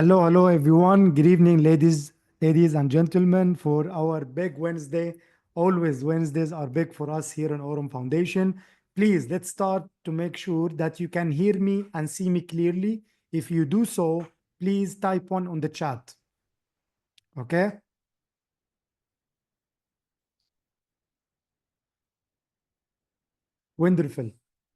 Hello, everyone. Good evening, ladies and gentlemen, for our big Wednesday. Always Wednesdays are big for us here in Aurum Foundation. Please, let's start to make sure that you can hear me and see me clearly. If you do so, please type one on the chat. Okay? Wonderful.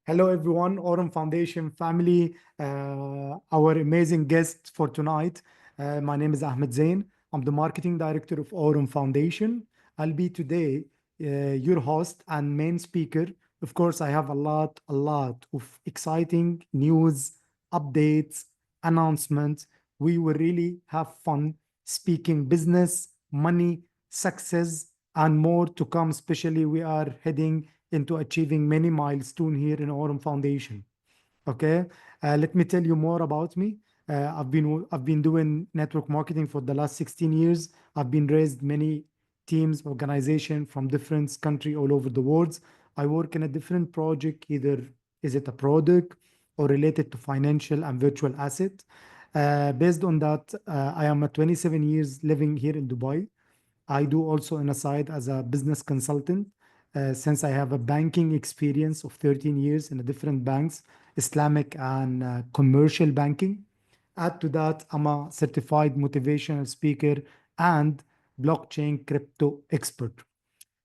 Hello, everyone, Aurum Foundation family, our amazing guest for tonight. My name is Ahmed Zain. I'm the marketing director of Aurum Foundation. I'll be today your host and main speaker. Of course, I have a lot of exciting news, updates, announcements. We will really have fun speaking business, money, success, and more to come. Especially, we are heading into achieving many milestones here in Aurum Foundation. Okay, let me tell you more about me. I've been doing network marketing for the last 16 years. I've been raised many teams, organization from different country all over the world. I work in a different project, either is it a product or related to financial and virtual asset. Based on that, I am a 27 years living here in Dubai. I do also on a side as a business consultant, since I have a banking experience of 13 years in the different banks, Islamic and commercial banking. Add to that, I'm a certified motivational speaker and blockchain crypto expert.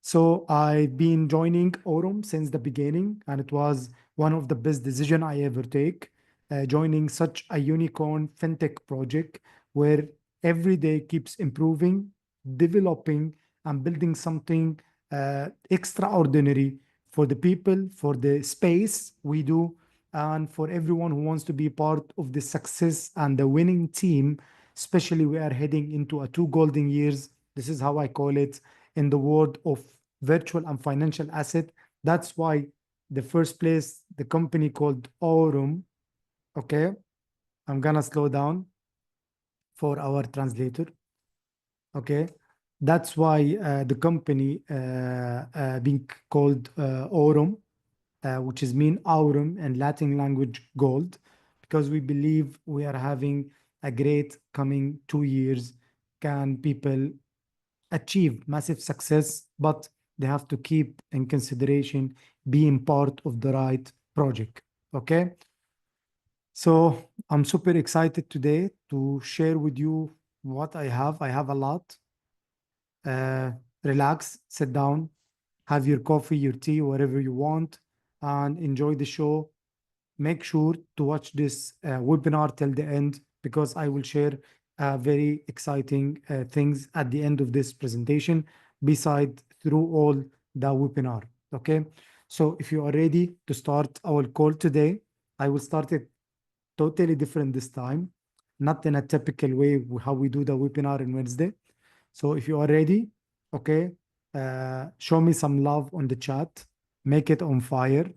So I've been joining Aurum since the beginning, and it was one of the best decisions I ever take. Joining such a unicorn fintech project where every day keeps improving, developing, and building something extraordinary for the people, for the space we do, and for everyone who wants to be part of the success and the winning team. Especially, we are heading into a two golden years. This is how I call it in the world of virtual and financial asset. That's why the first place, the company called Aurum. Okay, I'm gonna slow down for our translator. Okay, that's why the company being called Aurum, which is mean Aurum in Latin language gold, because we believe we are having a great coming 2 years. Can people achieve massive success, but they have to keep in consideration being part of the right project. Okay. So I'm super excited today to share with you what I have. I have a lot. Uh, Relax, sit down, have your coffee, your tea, whatever you want, and enjoy the show. Make sure to watch this webinar till the end because I will share very exciting things at the end of this presentation, beside through all the webinar. Okay, so if you are ready to start our call today, I will start it totally different this time, not in a typical way how we do the webinar on Wednesday. So if you are ready, okay, show me some love on the chat, make it on fire.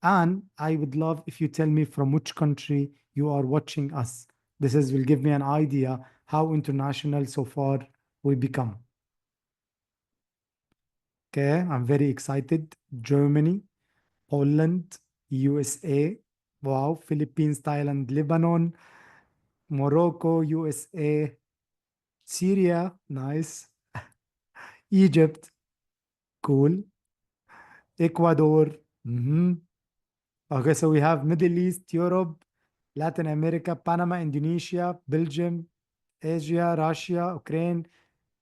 And I would love if you tell me from which country you are watching us. This is will give me an idea how international so far we become. Okay, I'm very excited. Germany, Poland, USA, wow, Philippines, Thailand, Lebanon, Morocco, USA, Syria, nice, Egypt, cool, Ecuador. Okay, so we have Middle East, Europe, Latin America, Panama, Indonesia, Belgium, Asia, Russia, Ukraine,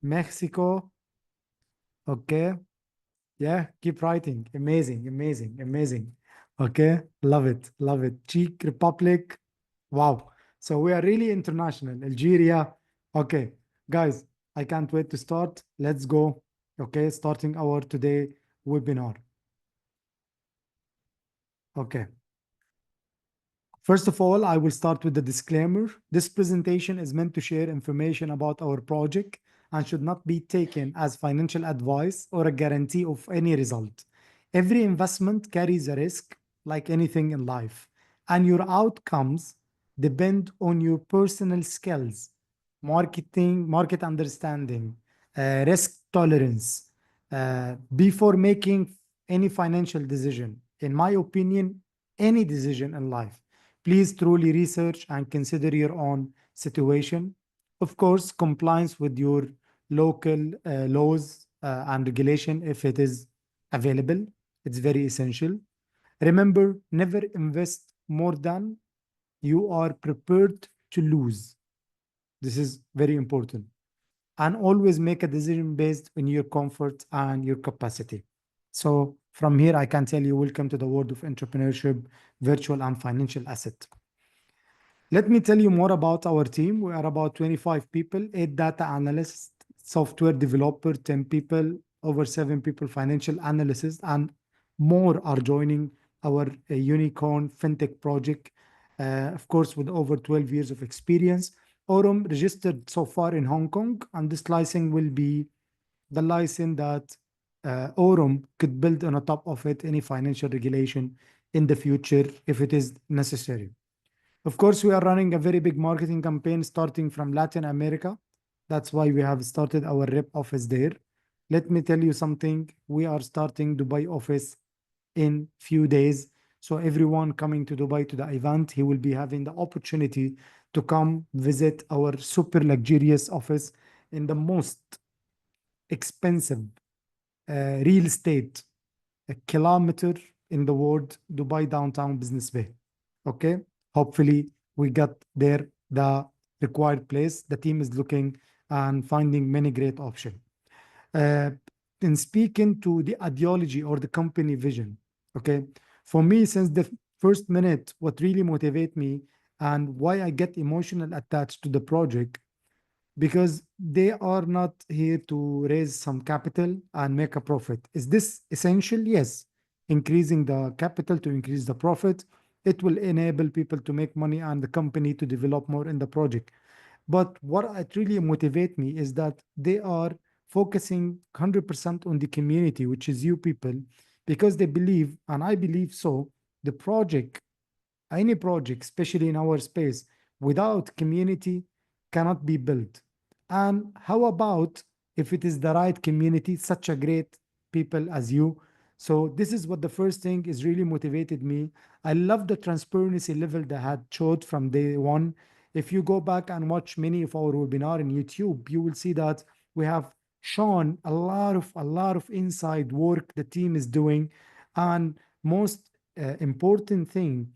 Mexico. Okay, yeah, keep writing. Amazing, amazing, amazing. Okay, love it, love it. Czech Republic. Wow. So we are really international. Algeria. Okay, guys, I can't wait to start. Let's go. Okay, starting our today webinar. Okay. First of all, I will start with the disclaimer. This presentation is meant to share information about our project and should not be taken as financial advice or a guarantee of any result. Every investment carries a risk, like anything in life, and your outcomes depend on your personal skills, market understanding, risk tolerance, before making any financial decision. In my opinion, any decision in life, please truly research and consider your own situation. Of course, compliance with your local laws and regulation if it is available. It's very essential. Remember, never invest more than you are prepared to lose. This is very important. And always make a decision based on your comfort and your capacity. So from here, I can tell you, welcome to the world of entrepreneurship, virtual and financial asset. Let me tell you more about our team. We are about 25 people, 8 data analysts, software developer, 10 people, over 7 people, financial analysts, and more are joining our unicorn fintech project, of course, with over 12 years of experience. Aurum registered so far in Hong Kong, and this license will be the license that Aurum could build on the top of it, any financial regulation in the future if it is necessary. Of course, we are running a very big marketing campaign starting from Latin America. That's why we have started our rep office there. Let me tell you something. We are starting Dubai office in few days. So everyone coming to Dubai to the event, he will be having the opportunity to come visit our super luxurious office in the most expensive real estate a kilometer in the world, Dubai downtown business bay. Okay. Hopefully we got there the required place. The team is looking and finding many great options. Uh, in speaking to the ideology or the company vision, okay, for me, since the first minute, what really motivate me and why I get emotional attached to the project, because they are not here to raise some capital and make a profit. Is this essential? Yes. Increasing the capital to increase the profit, it will enable people to make money and the company to develop more in the project. But what it really motivate me is that they are focusing 100% on the community, which is you people, because they believe, and I believe so, the project, any project, especially in our space, without community cannot be built. And how about if it is the right community, such a great people as you? So this is what the first thing is really motivated me. I love the transparency level that had showed from day one. If you go back and watch many of our webinar in YouTube, you will see that we have shown a lot of inside work the team is doing. And most important thing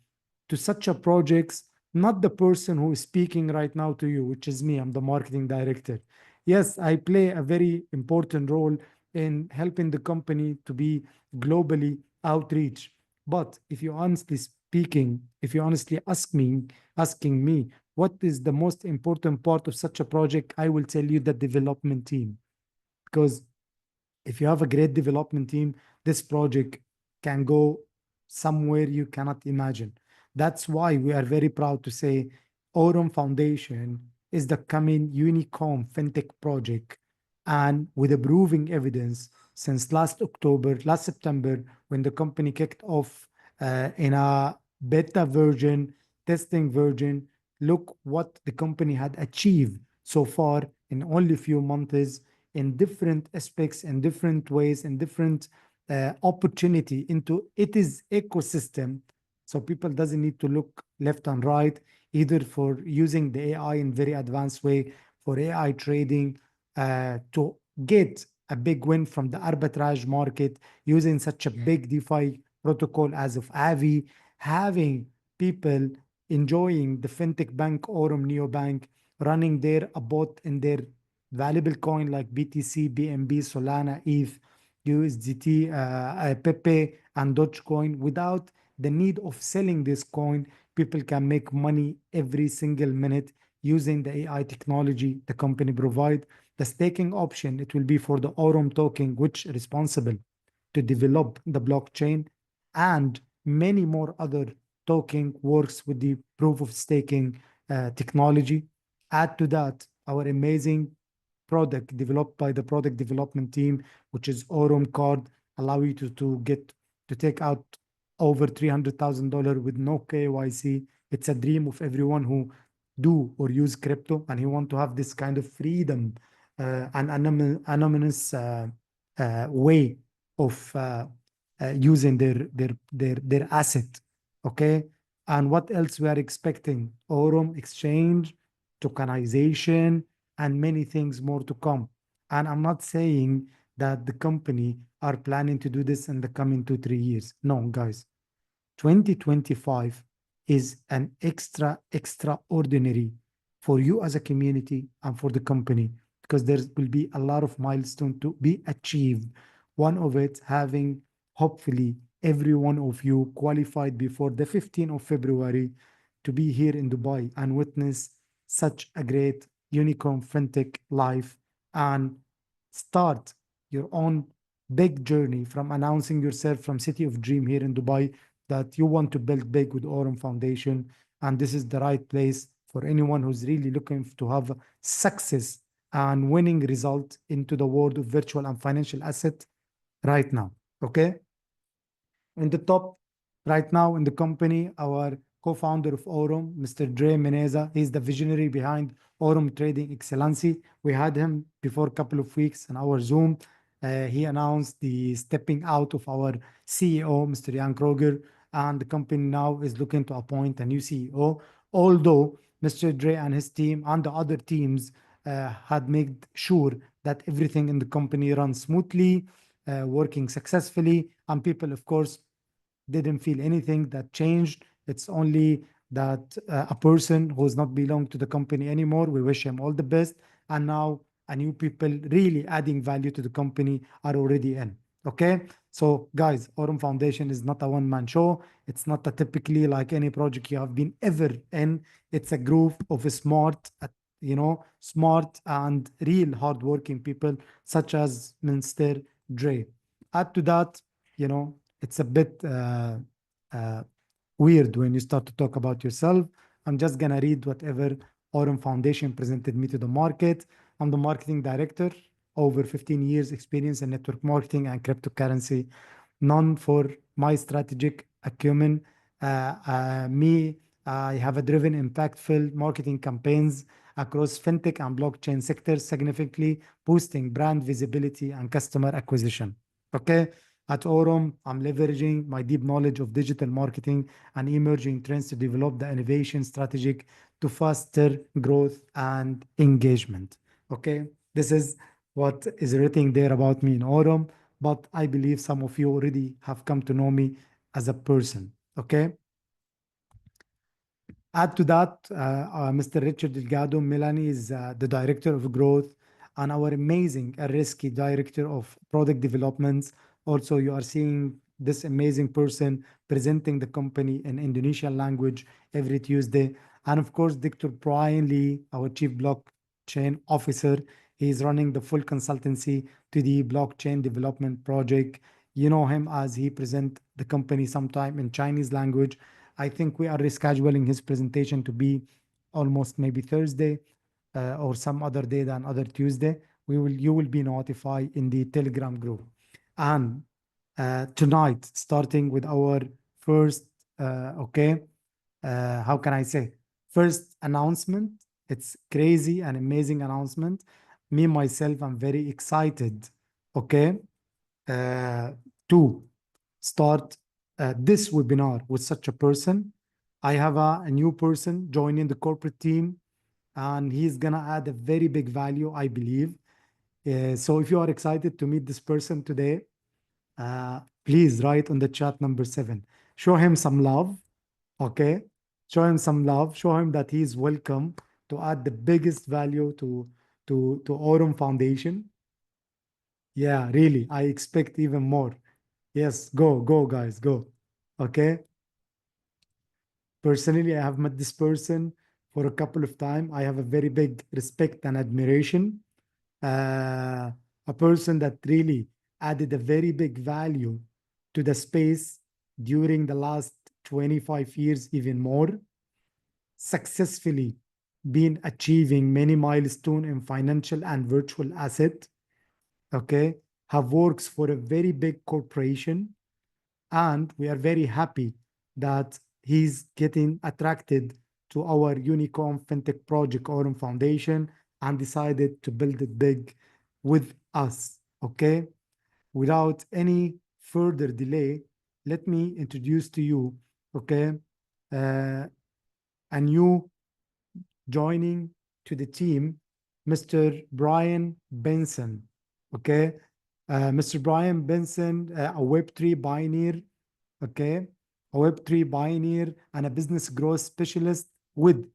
to such a projects, not the person who is speaking right now to you, which is me, I'm the marketing director. Yes, I play a very important role in helping the company to be globally outreach. But if you honestly speaking, if you honestly asking me, what is the most important part of such a project, I will tell you the development team. Because if you have a great development team, this project can go somewhere you cannot imagine. That's why we are very proud to say Aurum Foundation is the coming unicorn fintech project. And with a proving evidence since last September, when the company kicked off in a beta version, testing version, look what the company had achieved so far in only a few months in different aspects, in different ways, in different opportunity into it is ecosystem. So people doesn't need to look left and right, either for using the AI in very advanced way for AI trading to get a big win from the arbitrage market using such a big DeFi protocol as of Avi, having people enjoying the fintech bank Aurum Neobank running their a bot in their valuable coin like BTC, BNB, Solana, ETH, USDT, Pepe, and Dogecoin without the need of selling this coin. People can make money every single minute using the AI technology the company provide. The staking option, it will be for the Aurum token, which is responsible to develop the blockchain, and many more other token works with the proof of staking technology. Add to that our amazing product developed by the product development team, which is Aurum Card, allow you to get to take out over $300,000 with no KYC. It's a dream of everyone who do or use crypto, and he want to have this kind of freedom and anonymous way of using their asset. Okay, and what else we are expecting? Aurum Exchange tokenization, and many things more to come. And I'm not saying that the company are planning to do this in the coming 2, 3 years. No, guys. 2025 is an extraordinary for you as a community and for the company because there will be a lot of milestones to be achieved. One of it having hopefully every one of you qualified before the 15th of February to be here in Dubai and witness such a great unicorn fintech life and start your own big journey from announcing yourself from City of Dream here in Dubai that you want to build big with Aurum Foundation. And this is the right place for anyone who's really looking to have success and winning result into the world of virtual and financial asset right now. Okay. In the top right now in the company, our co-founder of Aurum, Mr. Dre Meneza, he's the visionary behind Aurum Trading Excellency. We had him before a couple of weeks on our Zoom. He announced the stepping out of our CEO, Mr. Jan Kroger, and the company now is looking to appoint a new CEO. Although Mr. Dre and his team and the other teams had made sure that everything in the company runs smoothly, working successfully, and people, of course, didn't feel anything that changed. It's only that a person who's not belong to the company anymore. We wish him all the best. And now a new people really adding value to the company are already in. Okay. So guys, Aurum Foundation is not a one-man show. It's not a typically like any project you have been ever in. It's a group of smart, smart and real hardworking people such as Mr. Dre. Add to that, it's a bit uh, weird when you start to talk about yourself. I'm just gonna read whatever Aurum Foundation presented me to the market. I'm the marketing director, over 15 years experience in network marketing and cryptocurrency, known for my strategic acumen. Me, I have a driven, impactful marketing campaigns across fintech and blockchain sectors, significantly boosting brand visibility and customer acquisition. Okay. At Aurum, I'm leveraging my deep knowledge of digital marketing and emerging trends to develop the innovation strategic to foster growth and engagement. Okay. This is what is written there about me in Aurum, but I believe some of you already have come to know me as a person. Okay. Add to that, Mr. Richard Delgado, Melanie is the director of growth, and our amazing Ariski, director of product developments. Also, you are seeing this amazing person presenting the company in Indonesian language every Tuesday. And of course, Dr. Brian Lee, our chief blockchain officer, he is running the full consultancy to the blockchain development project. You know him as he present the company sometime in Chinese language. I think we are rescheduling his presentation to be almost maybe Thursday or some other day than other Tuesday. You will be notified in the Telegram group. And tonight, starting with our first, how can I say, first announcement. It's crazy and amazing announcement. Me myself, I'm very excited. Okay, to start this webinar with such a person. I have a new person joining the corporate team, and he's gonna add a very big value, I believe. So if you are excited to meet this person today, please write on the chat number 7. Show him some love, okay? Show him some love. Show him that he is welcome to add the biggest value to Aurum Foundation. Yeah, really, I expect even more. Yes, go, guys, go. Okay. Personally, I have met this person for a couple of times. I have a very big respect and admiration. A person that really added a very big value to the space during the last 25 years, even more, successfully been achieving many milestones in financial and virtual asset. Okay. Have works for a very big corporation, and we are very happy that he's getting attracted to our unicorn fintech project Aurum Foundation and decided to build it big with us. Okay. Without any further delay, let me introduce to you, okay, a new joining to the team Mr. Brian Benson. Okay. Mr. Brian Benson, a Web3 pioneer, okay, a Web3 pioneer and a business growth specialist with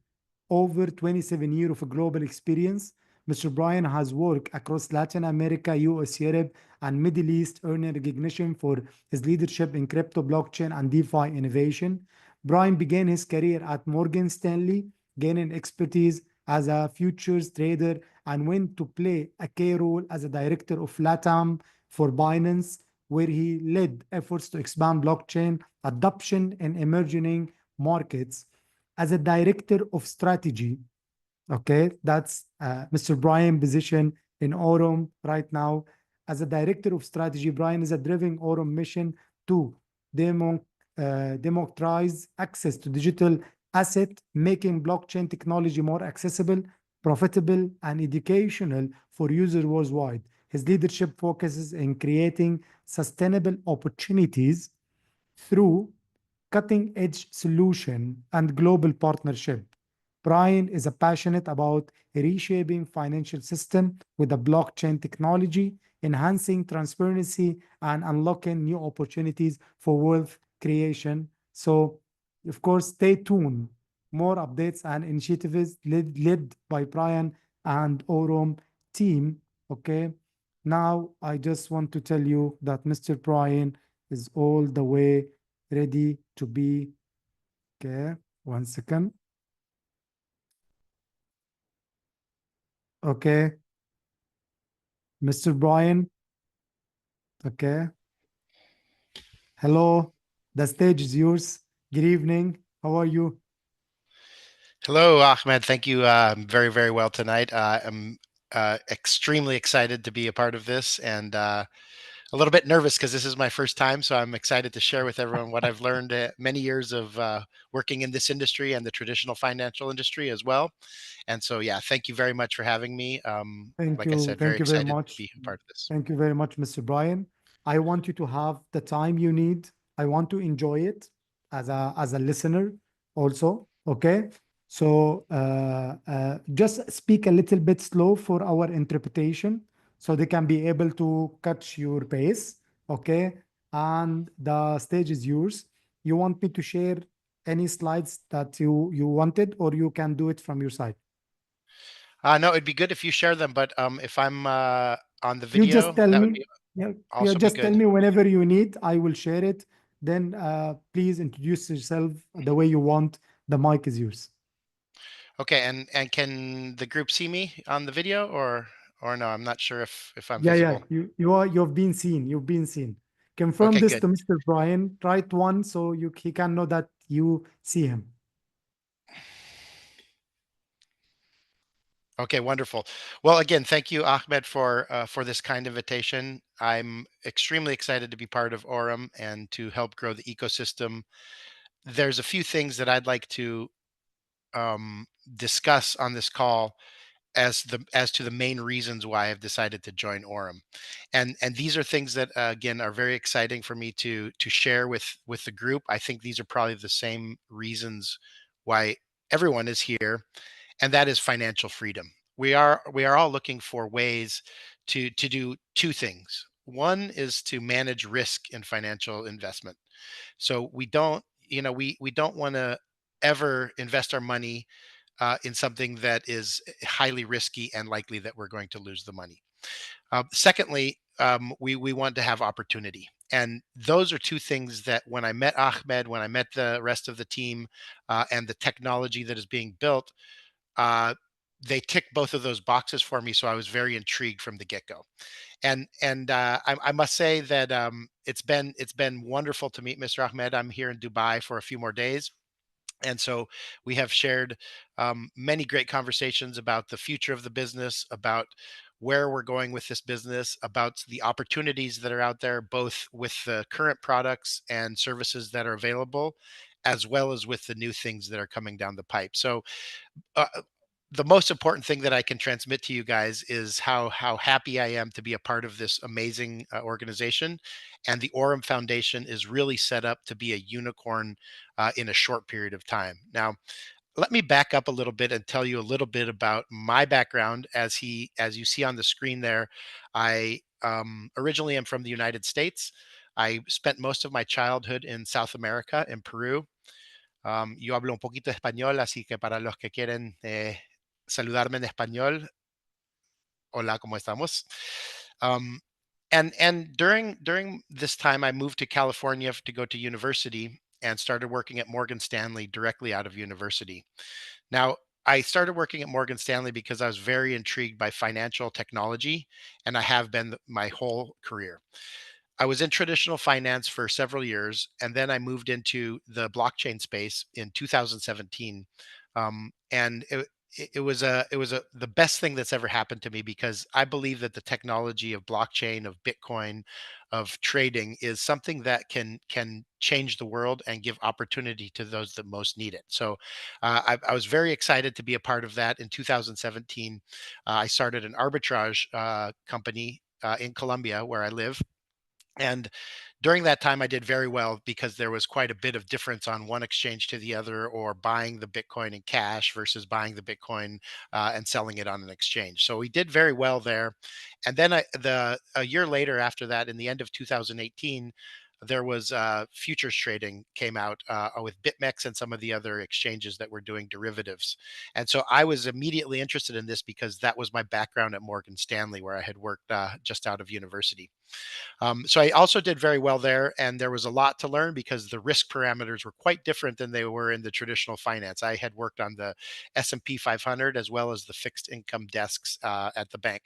over 27 years of global experience. Mr. Brian has worked across Latin America, US, Europe, and Middle East, earning recognition for his leadership in crypto, blockchain, and DeFi innovation. Brian began his career at Morgan Stanley, gaining expertise as a futures trader and went to play a key role as a director of LATAM for Binance, where he led efforts to expand blockchain adoption in emerging markets. As a director of strategy, okay, that's Mr. Brian position in Aurum right now. As a director of strategy, Brian is a driving Aurum mission to demo, democratize access to digital asset, making blockchain technology more accessible, profitable, and educational for users worldwide. His leadership focuses in creating sustainable opportunities through cutting edge solution and global partnership. Brian is a passionate about reshaping financial system with a blockchain technology, enhancing transparency and unlocking new opportunities for wealth creation. So, of course, stay tuned. More updates and initiatives led by Brian and Aurum team. Okay. Now, I just want to tell you that Mr. Brian is all the way ready to be. Okay, 1 second. Okay, Mr. Brian. Okay, hello. The stage is yours. Good evening. How are you? Hello, Ahmed. Thank you very, very well tonight. I'm extremely excited to be a part of this and a little bit nervous because this is my first time. So I'm excited to share with everyone what I've learned many years of working in this industry and the traditional financial industry as well. And so, yeah, thank you very much for having me. Thank Like I you. said, very Thank you very excited to much. be a part of this. Thank you very much, Mr. Brian. I want you to have the time you need. I want to enjoy it as a listener also. Okay. So just speak a little bit slow for our interpretation so they can be able to catch your pace. Okay. And the stage is yours. You want me to share any slides that you wanted, or you can do it from your side? No, it'd be good if you share them, but if I'm on the You just video, tell that would me. be Yeah, yeah, also be just tell good. me whenever you need. I will share it. Then please introduce yourself the way you want. The mic is yours. Okay, and can the group see me on the video or no? I'm not sure if I'm Yeah, yeah. visible. You've been seen. You've been seen. Confirm Okay, this good. to Mr. Brian. Write one so he can know that you see him. Okay, wonderful. Well, again, thank you, Ahmed, for this kind invitation. I'm extremely excited to be part of Aurum and to help grow the ecosystem. There's a few things that I'd like to um, discuss on this call as to the main reasons why I've decided to join Aurum, and these are things that again are very exciting for me to share with the group. I think these are probably the same reasons why everyone is here, and that is financial freedom. We are all looking for ways to do two things. One is to manage risk in financial investment. So we don't, we don't want to ever invest our money in something that is highly risky and likely that we're going to lose the money. Secondly, we want to have opportunity. And those are two things that when I met Ahmed, when I met the rest of the team, and the technology that is being built, uh, they tick both of those boxes for me. So I was very intrigued from the get go. And I must say that it's been wonderful to meet Mr. Ahmed. I'm here in Dubai for a few more days, and so we have shared many great conversations about the future of the business, about where we're going with this business, about the opportunities that are out there, both with the current products and services that are available, as well as with the new things that are coming down the pipe. So uh, the most important thing that I can transmit to you guys is how happy I am to be a part of this amazing organization, and the Aurum Foundation is really set up to be a unicorn in a short period of time. Now, Let me back up a little bit and tell you a little bit about my background. As you see on the screen there, I originally am from the United States. I spent most of my childhood in South America, in Peru. Yo hablo un poquito español, así que para los que quieren saludarme en español, hola, ¿cómo estamos? Um, and during this time, I moved to California to go to university and started working at Morgan Stanley directly out of university. Now, I started working at Morgan Stanley because I was very intrigued by financial technology, and I have been my whole career. I was in traditional finance for several years, and then I moved into the blockchain space in 2017. And it was the best thing that's ever happened to me because I believe that the technology of blockchain, of Bitcoin, of trading is something that can change the world and give opportunity to those that most need it. So I was very excited to be a part of that. In 2017, I started an arbitrage company in Colombia, where I live, and during that time, I did very well because there was quite a bit of difference on one exchange to the other, or buying the Bitcoin in cash versus buying the Bitcoin and selling it on an exchange. So we did very well there. And then a year later, after that, in the end of 2018, there was futures trading came out with BitMEX and some of the other exchanges that were doing derivatives. And so I was immediately interested in this because that was my background at Morgan Stanley, where I had worked just out of university. So I also did very well there, and there was a lot to learn because the risk parameters were quite different than they were in the traditional finance. I had worked on the S&P 500 as well as the fixed income desks at the bank.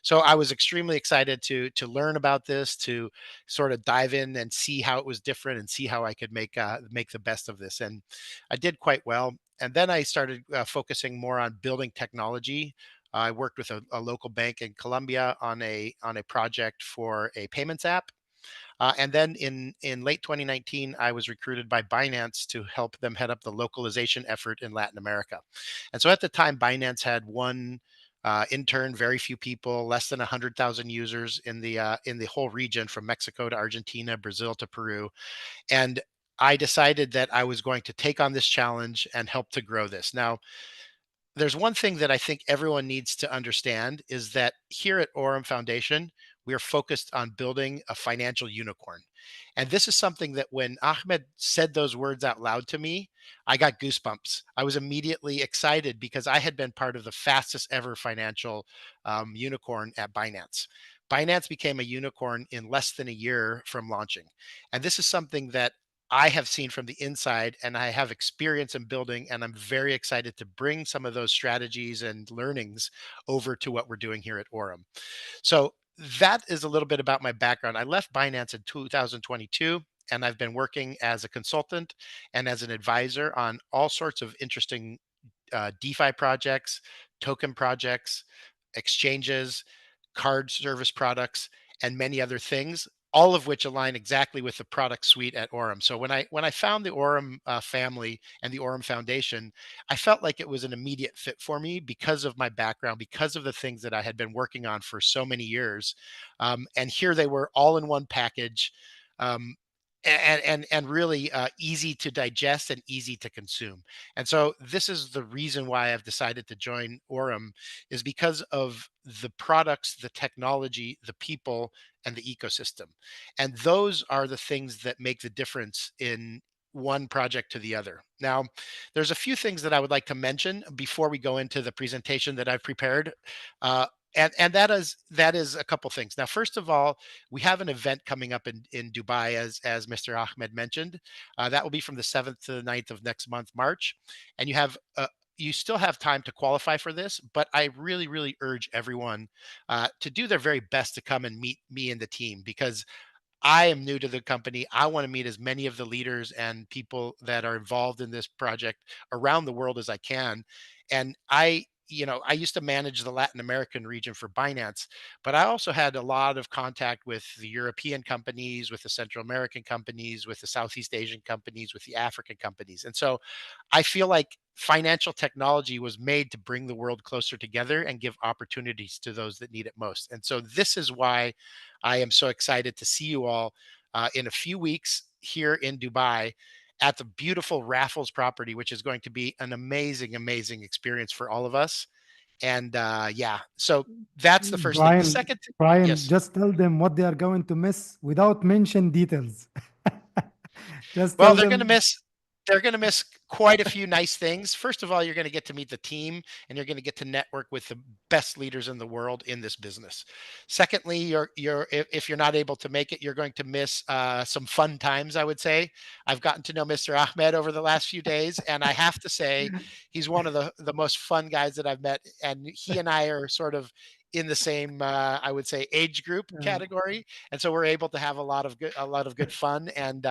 So I was extremely excited to learn about this, to sort of dive in and see how it was different and see how I could make the best of this. And I did quite well. And then I started focusing more on building technology. I worked with a local bank in Colombia on a project for a payments app. And then in late 2019, I was recruited by Binance to help them head up the localization effort in Latin America. And so at the time, Binance had one intern, very few people, less than 100,000 users in the whole region, from Mexico to Argentina, Brazil to Peru. And I decided that I was going to take on this challenge and help to grow this. Now, there's one thing that I think everyone needs to understand is that here at Aurum Foundation, we are focused on building a financial unicorn. And this is something that when Ahmed said those words out loud to me, I got goosebumps. I was immediately excited because I had been part of the fastest ever financial unicorn at Binance. Binance became a unicorn in less than a year from launching. And this is something that I have seen from the inside, and I have experience in building, and I'm very excited to bring some of those strategies and learnings over to what we're doing here at Aurum. So that is a little bit about my background. I left Binance in 2022, and I've been working as a consultant and as an advisor on all sorts of interesting DeFi projects, token projects, exchanges, card service products, and many other things, all of which align exactly with the product suite at Aurum. So when I found the Aurum family and the Aurum Foundation, I felt like it was an immediate fit for me because of my background, because of the things that I had been working on for so many years. And here they were, all in one package. Um, and really easy to digest and easy to consume. And so this is the reason why I've decided to join Aurum, is because of the products, the technology, the people, and the ecosystem. And those are the things that make the difference in one project to the other. Now, there's a few things that I would like to mention before we go into the presentation that I've prepared. Uh, and that is a couple things. Now, first of all, we have an event coming up in Dubai, as Mr. Ahmed mentioned. That will be from the 7th to the 9th of next month, March. And you still have time to qualify for this, but I really, really urge everyone to do their very best to come and meet me and the team, because I am new to the company. I want to meet as many of the leaders and people that are involved in this project around the world as I can. And I used to manage the Latin American region for Binance, but I also had a lot of contact with the European companies, with the Central American companies, with the Southeast Asian companies, with the African companies. And so I feel like financial technology was made to bring the world closer together and give opportunities to those that need it most. And so this is why I am so excited to see you all in a few weeks here in Dubai. at the beautiful Raffles property, which is going to be an amazing, amazing experience for all of us. And yeah, so that's the first thing. The Brian, second, Brian, yes. just tell them what they are going to miss without mention details. Just Well, tell them. they're going to miss quite a few nice things. First of all, you're going to get to meet the team and you're going to get to network with the best leaders in the world in this business. Secondly, you're if you're not able to make it, you're going to miss some fun times, I would say. I've gotten to know Mr. Ahmed over the last few days, and I have to say he's one of the most fun guys that I've met, and he and I are sort of in the same I would say age group uh, category, and so we're able to have a lot of good fun, and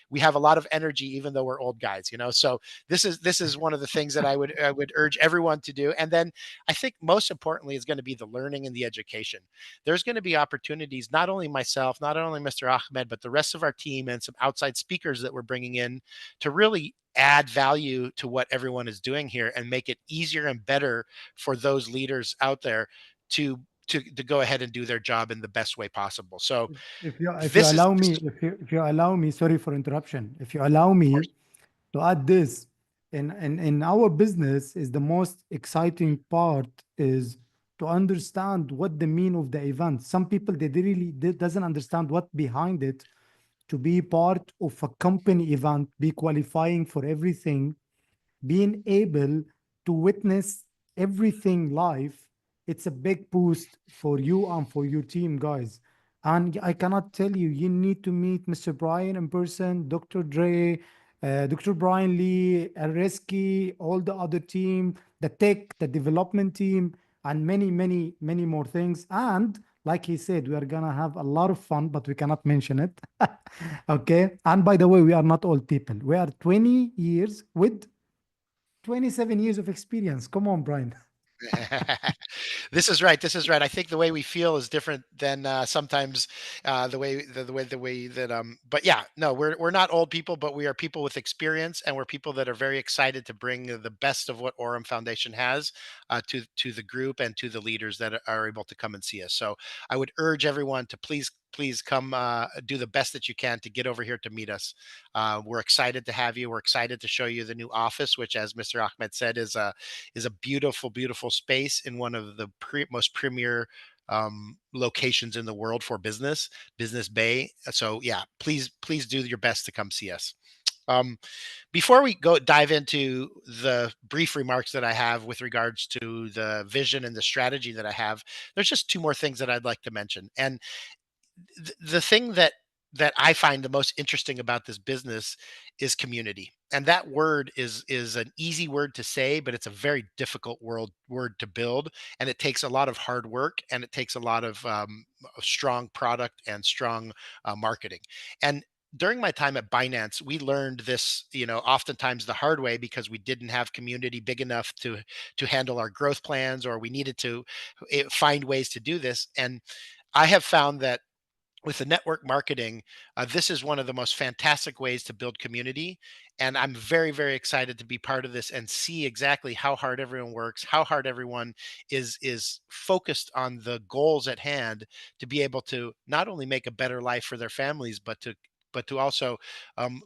we have a lot of energy even though we're old guys, you know. So this is one of the things that I would urge everyone to do. And then I think most importantly is going to be the learning and the education. There's going to be opportunities, not only myself, not only Mr. Ahmed, but the rest of our team and some outside speakers that we're bringing in to really add value to what everyone is doing here and make it easier and better for those leaders out there to to go ahead and do their job in the best way possible. So if you this is allow this me, is of if you allow me, sorry for interruption. If you allow me course. to add this, in our business is the most exciting part is to understand what the mean of the event. Some people they doesn't understand what behind it to be part of a company event, be qualifying for everything, being able to witness everything live. It's a big boost for you and for your team, guys. And I cannot tell you, you need to meet Mr. Brian in person, Dr. Dre, Dr. Brian Lee, Areski, all the other team, the tech, the development team, and many, many, many more things. And like he said, we are gonna have a lot of fun, but we cannot mention it. Okay. And by the way, we are not old people. We are 20 years with 27 years of experience. Come on, Brian. This is right. This is right. I think the way we feel is different than sometimes the way that but yeah, no, we're not old people, but we are people with experience, and we're people that are very excited to bring the best of what Aurum Foundation has to the group and to the leaders that are able to come and see us. So I would urge everyone to please come do the best that you can to get over here to meet us. We're excited to have you. We're excited to show you the new office, which, as Mr. Ahmed said, is a beautiful, beautiful space in one of the most premier locations in the world for Business Bay. So yeah, please do your best to come see us. Um, Before we go dive into the brief remarks that I have with regards to the vision and the strategy that I have, there's just two more things that I'd like to mention. And the thing that I find the most interesting about this business is community. And that word is an easy word to say, but it's a very difficult word to build, and it takes a lot of hard work, and it takes a lot of strong product and strong marketing. And during my time at Binance, we learned this, you know, oftentimes the hard way because we didn't have community big enough to handle our growth plans, or we needed to find ways to do this. And I have found that with the network marketing, this is one of the most fantastic ways to build community. And I'm very, very excited to be part of this and see exactly how hard everyone works, how hard everyone is focused on the goals at hand to be able to not only make a better life for their families, but to also um,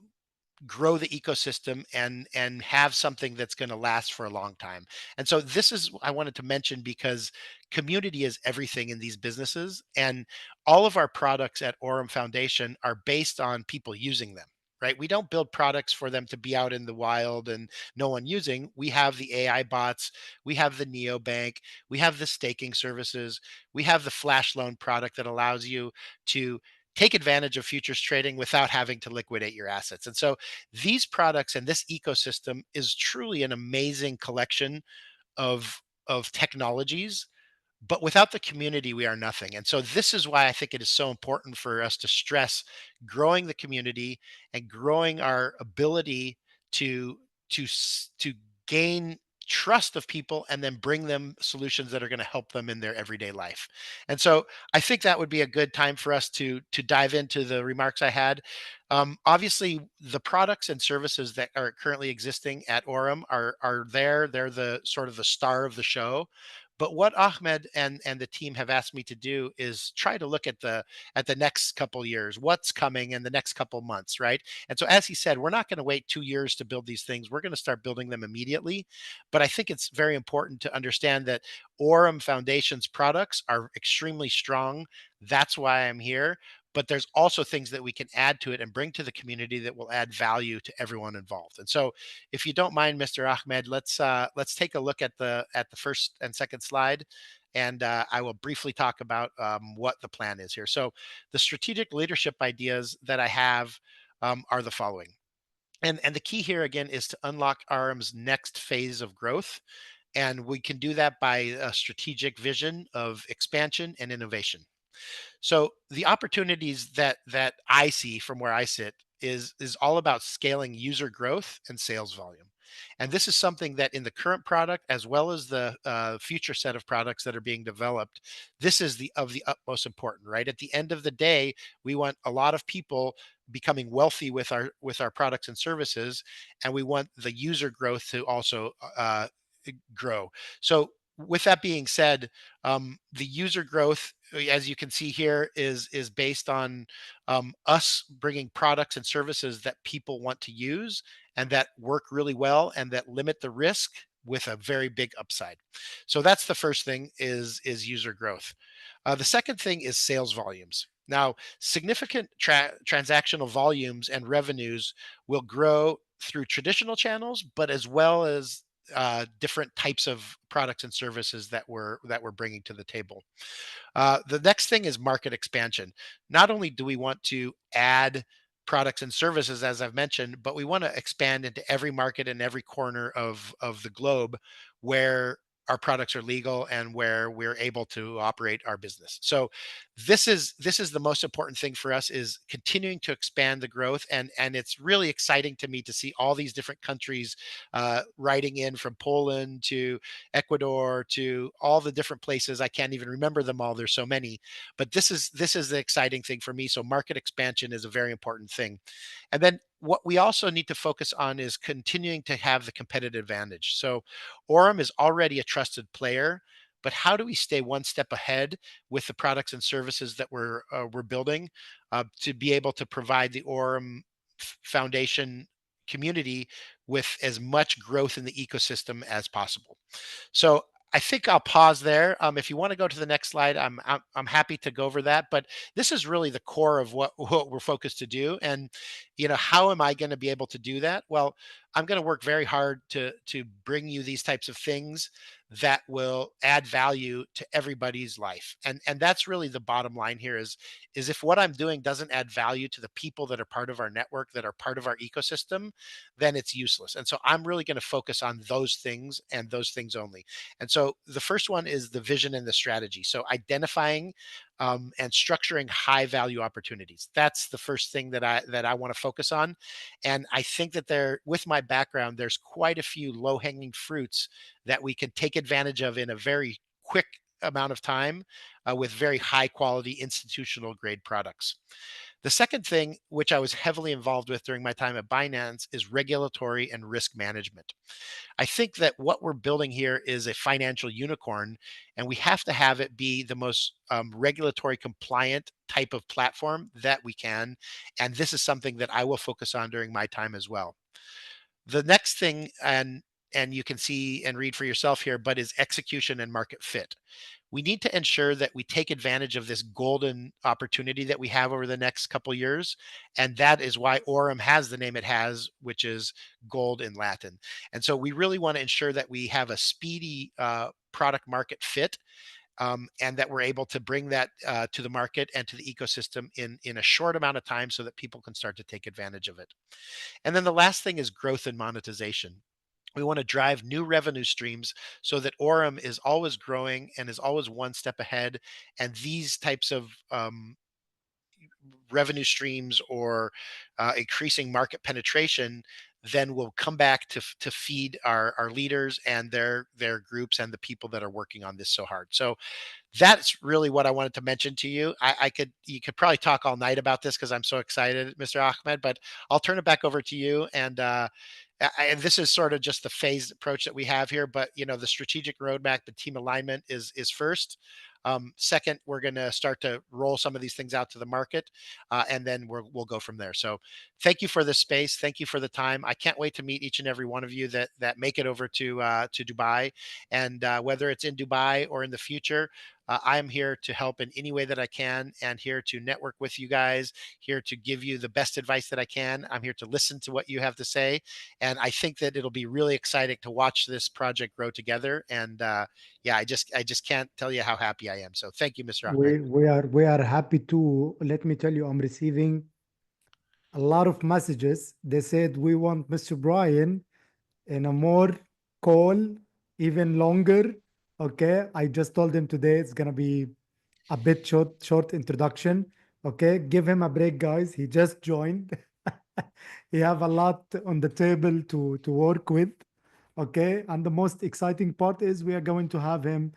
grow the ecosystem and have something that's going to last for a long time. And so this is I wanted to mention because community is everything in these businesses, and all of our products at Aurum Foundation are based on people using them. Right? We don't build products for them to be out in the wild and no one using. We have the AI bots, we have the neobank, we have the staking services, we have the flash loan product that allows you to take advantage of futures trading without having to liquidate your assets. And so these products and this ecosystem is truly an amazing collection of technologies, but without the community we are nothing. And so this is why I think it is so important for us to stress growing the community and growing our ability to to gain trust of people and then bring them solutions that are going to help them in their everyday life. And so I think that would be a good time for us to dive into the remarks I had. Obviously, the products and services that are currently existing at Aurum are there. They're the sort of the star of the show. But what Ahmed and the team have asked me to do is try to look at the next couple years, what's coming in the next couple months, right? And so, as he said, we're not going to wait 2 years to build these things. We're going to start building them immediately. But I think it's very important to understand that Aurum Foundation's products are extremely strong. That's why I'm here. But there's also things that we can add to it and bring to the community that will add value to everyone involved. And so, if you don't mind, Mr. Ahmed, let's take a look at the first and second slide, and I will briefly talk about what the plan is here. So, the strategic leadership ideas that I have are the following. And the key here again is to unlock RM's next phase of growth. And we can do that by a strategic vision of expansion and innovation. So the opportunities that I see from where I sit is all about scaling user growth and sales volume. And this is something that in the current product, as well as the future set of products that are being developed, this is the of the utmost important, right? At the end of the day, we want a lot of people becoming wealthy with our products and services, and we want the user growth to also grow. So with that being said, the user growth, as you can see here, is based on us bringing products and services that people want to use and that work really well and that limit the risk with a very big upside. So that's the first thing is user growth. The second thing is sales volumes. Now, significant transactional volumes and revenues will grow through traditional channels, but as well as different types of products and services that we're bringing to the table. The next thing is market expansion. Not only do we want to add products and services, as I've mentioned, but we want to expand into every market and every corner of the globe where our products are legal and where we're able to operate our business. So this is the most important thing for us is continuing to expand the growth, and it's really exciting to me to see all these different countries writing in, from Poland to Ecuador to all the different places. I can't even remember them all. There's so many, but this is the exciting thing for me. So market expansion is a very important thing. And then what we also need to focus on is continuing to have the competitive advantage. So Aurum is already a trusted player, but how do we stay one step ahead with the products and services that we're building to be able to provide the Aurum Foundation community with as much growth in the ecosystem as possible? So I think I'll pause there. If you want to go to the next slide, I'm happy to go over that. But this is really the core of what we're focused to do. And how am I going to be able to do that? Well, I'm going to work very hard to bring you these types of things that will add value to everybody's life. And that's really the bottom line here is if what I'm doing doesn't add value to the people that are part of our network, that are part of our ecosystem, then it's useless. And so I'm really going to focus on those things and those things only. And so the first one is the vision and the strategy. So identifying and structuring high value opportunities. That's the first thing that I want to focus on. And I think that with my background, there's quite a few low hanging fruits that we can take advantage of in a very quick amount of time with very high quality institutional grade products. The second thing, which I was heavily involved with during my time at Binance, is regulatory and risk management. I think that what we're building here is a financial unicorn, and we have to have it be the most regulatory compliant type of platform that we can. And this is something that I will focus on during my time as well. The next thing, and you can see and read for yourself here, but is execution and market fit. We need to ensure that we take advantage of this golden opportunity that we have over the next couple years, and that is why Aurum has the name it has, which is gold in Latin. And so we really want to ensure that we have a speedy product market fit, and that we're able to bring that to the market and to the ecosystem in a short amount of time so that people can start to take advantage of it. And then the last thing is growth and monetization. We want to drive new revenue streams so that Aurum is always growing and is always one step ahead. And these types of revenue streams or increasing market penetration then will come back to feed our leaders and their groups and the people that are working on this so hard. So that's really what I wanted to mention to you. You could probably talk all night about this because I'm so excited, Mr. Ahmed, but I'll turn it back over to you, and this is sort of just the phased approach that we have here, but the strategic roadmap, the team alignment is first. Second, we're going to start to roll some of these things out to the market, and then we'll go from there. So, thank you for the space. Thank you for the time. I can't wait to meet each and every one of you that make it over to Dubai, and whether it's in Dubai or in the future. I am here to help in any way that I can, and here to network with you guys, here to give you the best advice that I can. I'm here to listen to what you have to say, and I think that it'll be really exciting to watch this project grow together. And yeah, I just can't tell you how happy I am. So thank you, Mr. Ahmed. We are happy to. Let me tell you, I'm receiving a lot of messages. They said we want Mr. Brian in a more call, even longer. Okay, I just told him today it's gonna be a bit short introduction. Okay, give him a break, guys. He just joined. He have a lot on the table to work with. Okay, and the most exciting part is we are going to have him.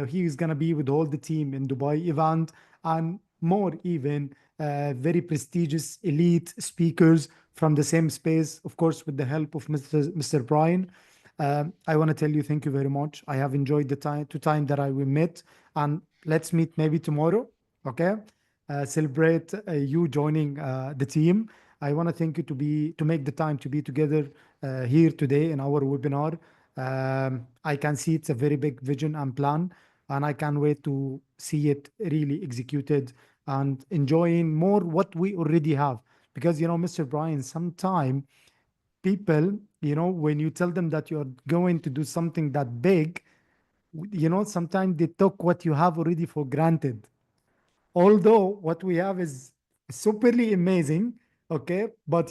He is gonna be with all the team in Dubai event and more even very prestigious elite speakers from the same space, of course, with the help of Mr. Brian. I want to tell you thank you very much. I have enjoyed the time that we met, and let's meet maybe tomorrow. Okay, celebrate you joining the team. I want to thank you to make the time to be together here today in our webinar. I can see it's a very big vision and plan, and I can't wait to see it really executed and enjoying more what we already have. Because Mr. Brian, sometime people, when you tell them that you're going to do something that big, sometimes they took what you have already for granted. Although what we have is superly amazing, okay? But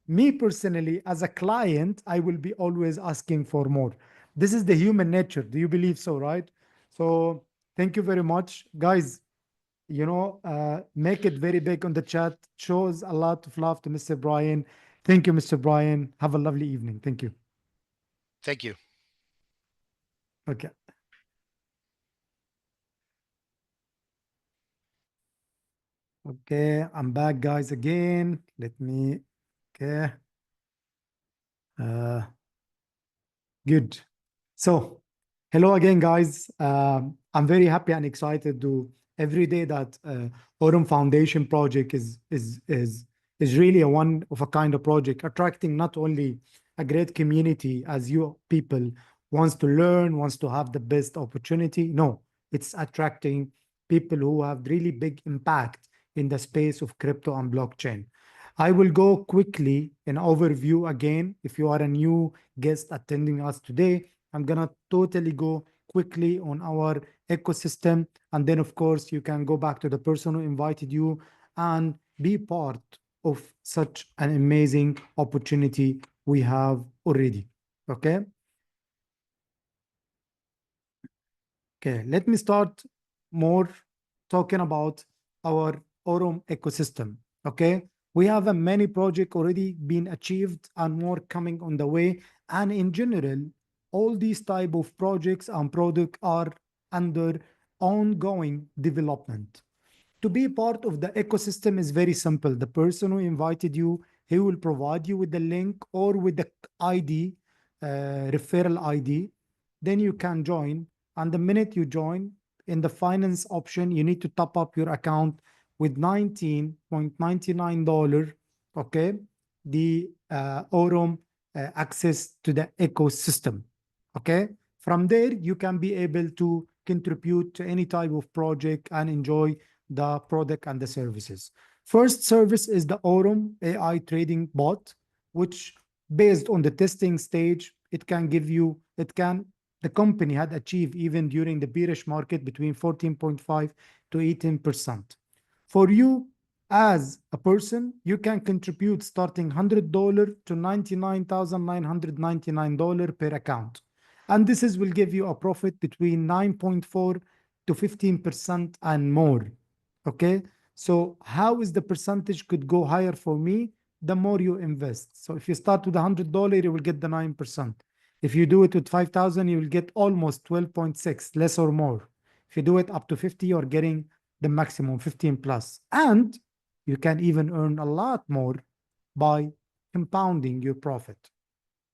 me personally, as a client, I will be always asking for more. This is the human nature. Do you believe so, right? So thank you very much, guys. Make it very big on the chat. Shows a lot of love to Mr. Brian. Thank you, Mr. Brian. Have a lovely evening. Thank you. Thank you. Okay. Okay, I'm back, guys, again. Let me, okay. Good. So, hello again, guys. I'm very happy and excited to every day that Aurum Foundation project is really a one of a kind of project, attracting not only a great community as you people wants to learn, wants to have the best opportunity. No, it's attracting people who have really big impact in the space of crypto and blockchain. I will go quickly an overview again. If you are a new guest attending us today, I'm gonna totally go quickly on our ecosystem. And then of course, you can go back to the person who invited you and be part of such an amazing opportunity we have already, okay? Okay, let me start more talking about our Aurum ecosystem, okay? We have a many project already been achieved and more coming on the way. And in general, all these type of projects and product are under ongoing development. To be part of the ecosystem is very simple. The person who invited you, he will provide you with the link or with the ID, referral ID. Then you can join. And the minute you join, in the finance option, you need to top up your account with $19.99, okay? The Aurum access to the ecosystem, okay? From there, you can be able to contribute to any type of project and enjoy the product and the services. First service is the Aurum AI trading bot, which based on the testing stage, the company had achieved even during the bearish market between 14.5 to 18%. For you as a person, you can contribute starting $100 to $99,999 per account. And will give you a profit between 9.4 to 15% and more. Okay, so how is the percentage could go higher for me? The more you invest. So if you start with $100, you will get the 9%. If you do it with 5,000, you will get almost 12.6, less or more. If you do it up to 50, you're getting the maximum 15 plus. And you can even earn a lot more by compounding your profit.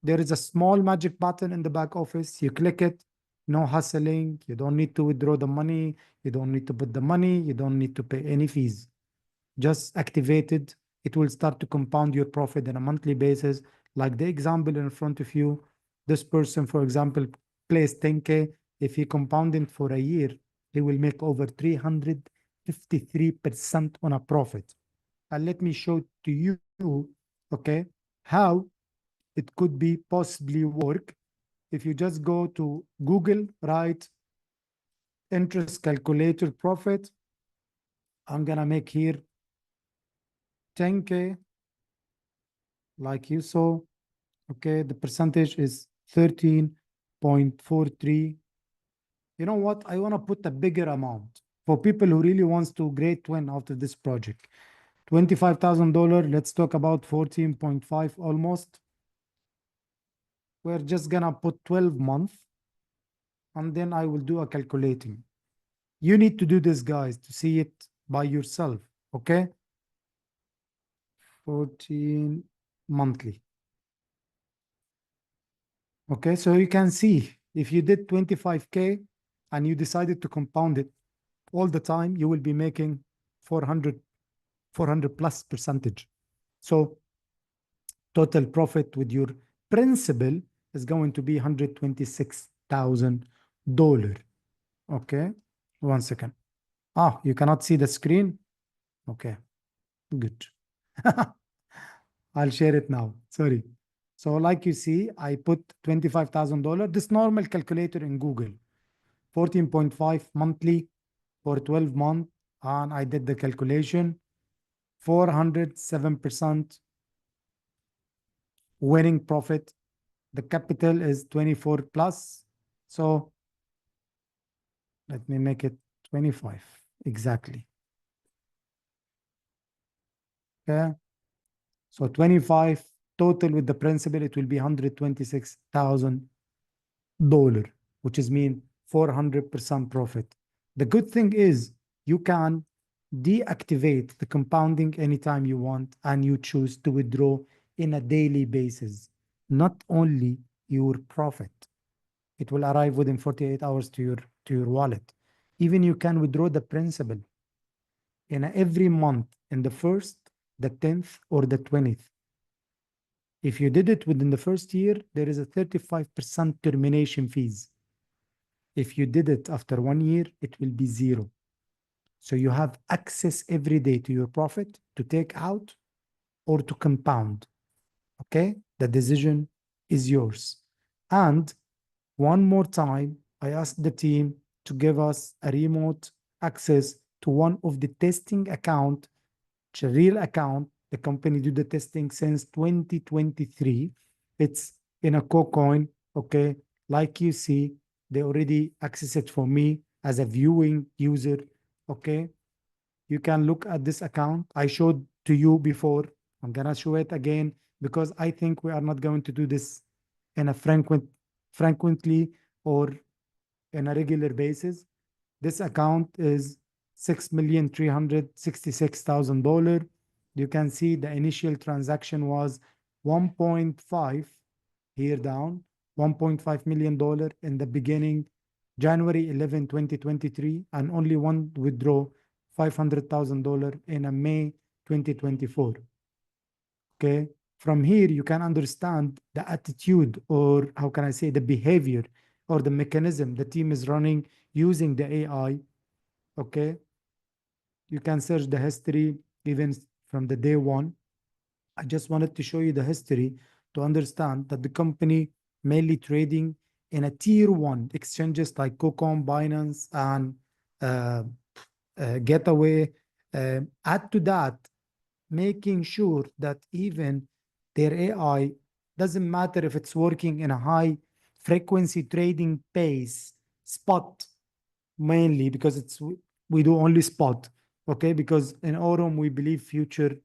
There is a small magic button in the back office. You click it, no hustling. You don't need to withdraw the money. You don't need to put the money. You don't need to pay any fees. Just activate it. It will start to compound your profit on a monthly basis. Like the example in front of you, this person, for example, placed 10K. If he compounded for a year, he will make over 353% on a profit. And let me show to you, okay, how it could be possibly work. If you just go to Google, write interest calculator profit, I'm gonna make here 10K, like you saw. Okay, the percentage is 13.43. You know what? I want to put a bigger amount for people who really wants to great win out of this project. $25,000. Let's talk about 14.5 almost. We're just gonna put 12 months, and then I will do a calculating. You need to do this, guys, to see it by yourself. Okay, 14 monthly. Okay, so you can see if you did 25K and you decided to compound it all the time, you will be making 400 plus percentage. So total profit with your principal is going to be $126,000. Okay, one second. Ah, you cannot see the screen. Okay, good. I'll share it now. Sorry. So like you see, I put $25,000. This normal calculator in Google, 14.5 monthly for 12 months. And I did the calculation, 407% winning profit. The capital is 24 plus. So let me make it 25 exactly. Okay. So 25 total with the principal, it will be $126,000, which is mean 400% profit. The good thing is you can deactivate the compounding anytime you want, and you choose to withdraw in a daily basis. Not only your profit, it will arrive within 48 hours to your wallet. Even you can withdraw the principal in every month, in the 1st, the 10th, or the 20th. If you did it within the first year, there is a 35% termination fees. If you did it after 1 year, it will be zero. So you have access every day to your profit to take out or to compound. Okay? The decision is yours. And one more time, I asked the team to give us a remote access to one of the testing account. It's a real account. The company do the testing since 2023. It's in a KuCoin. Okay. Like you see, they already access it for me as a viewing user. Okay. You can look at this account. I showed to you before. I'm gonna show it again because I think we are not going to do this in a frequently or in a regular basis. This account is $6,366,000. You can see the initial transaction was 1.5 here down, $1.5 million in the beginning, January 11, 2023, and only one withdraw, $500,000 in a May 2024. Okay. From here, you can understand the attitude, or how can I say, the behavior or the mechanism the team is running using the AI. Okay. You can search the history even from the day one. I just wanted to show you the history to understand that the company mainly trading in a tier one exchanges like KuCoin, Binance, and uh, Getaway. Add to that, making sure that even their AI doesn't matter if it's working in a high frequency trading pace, spot mainly, because we do only spot. Okay, because in Aurum we believe future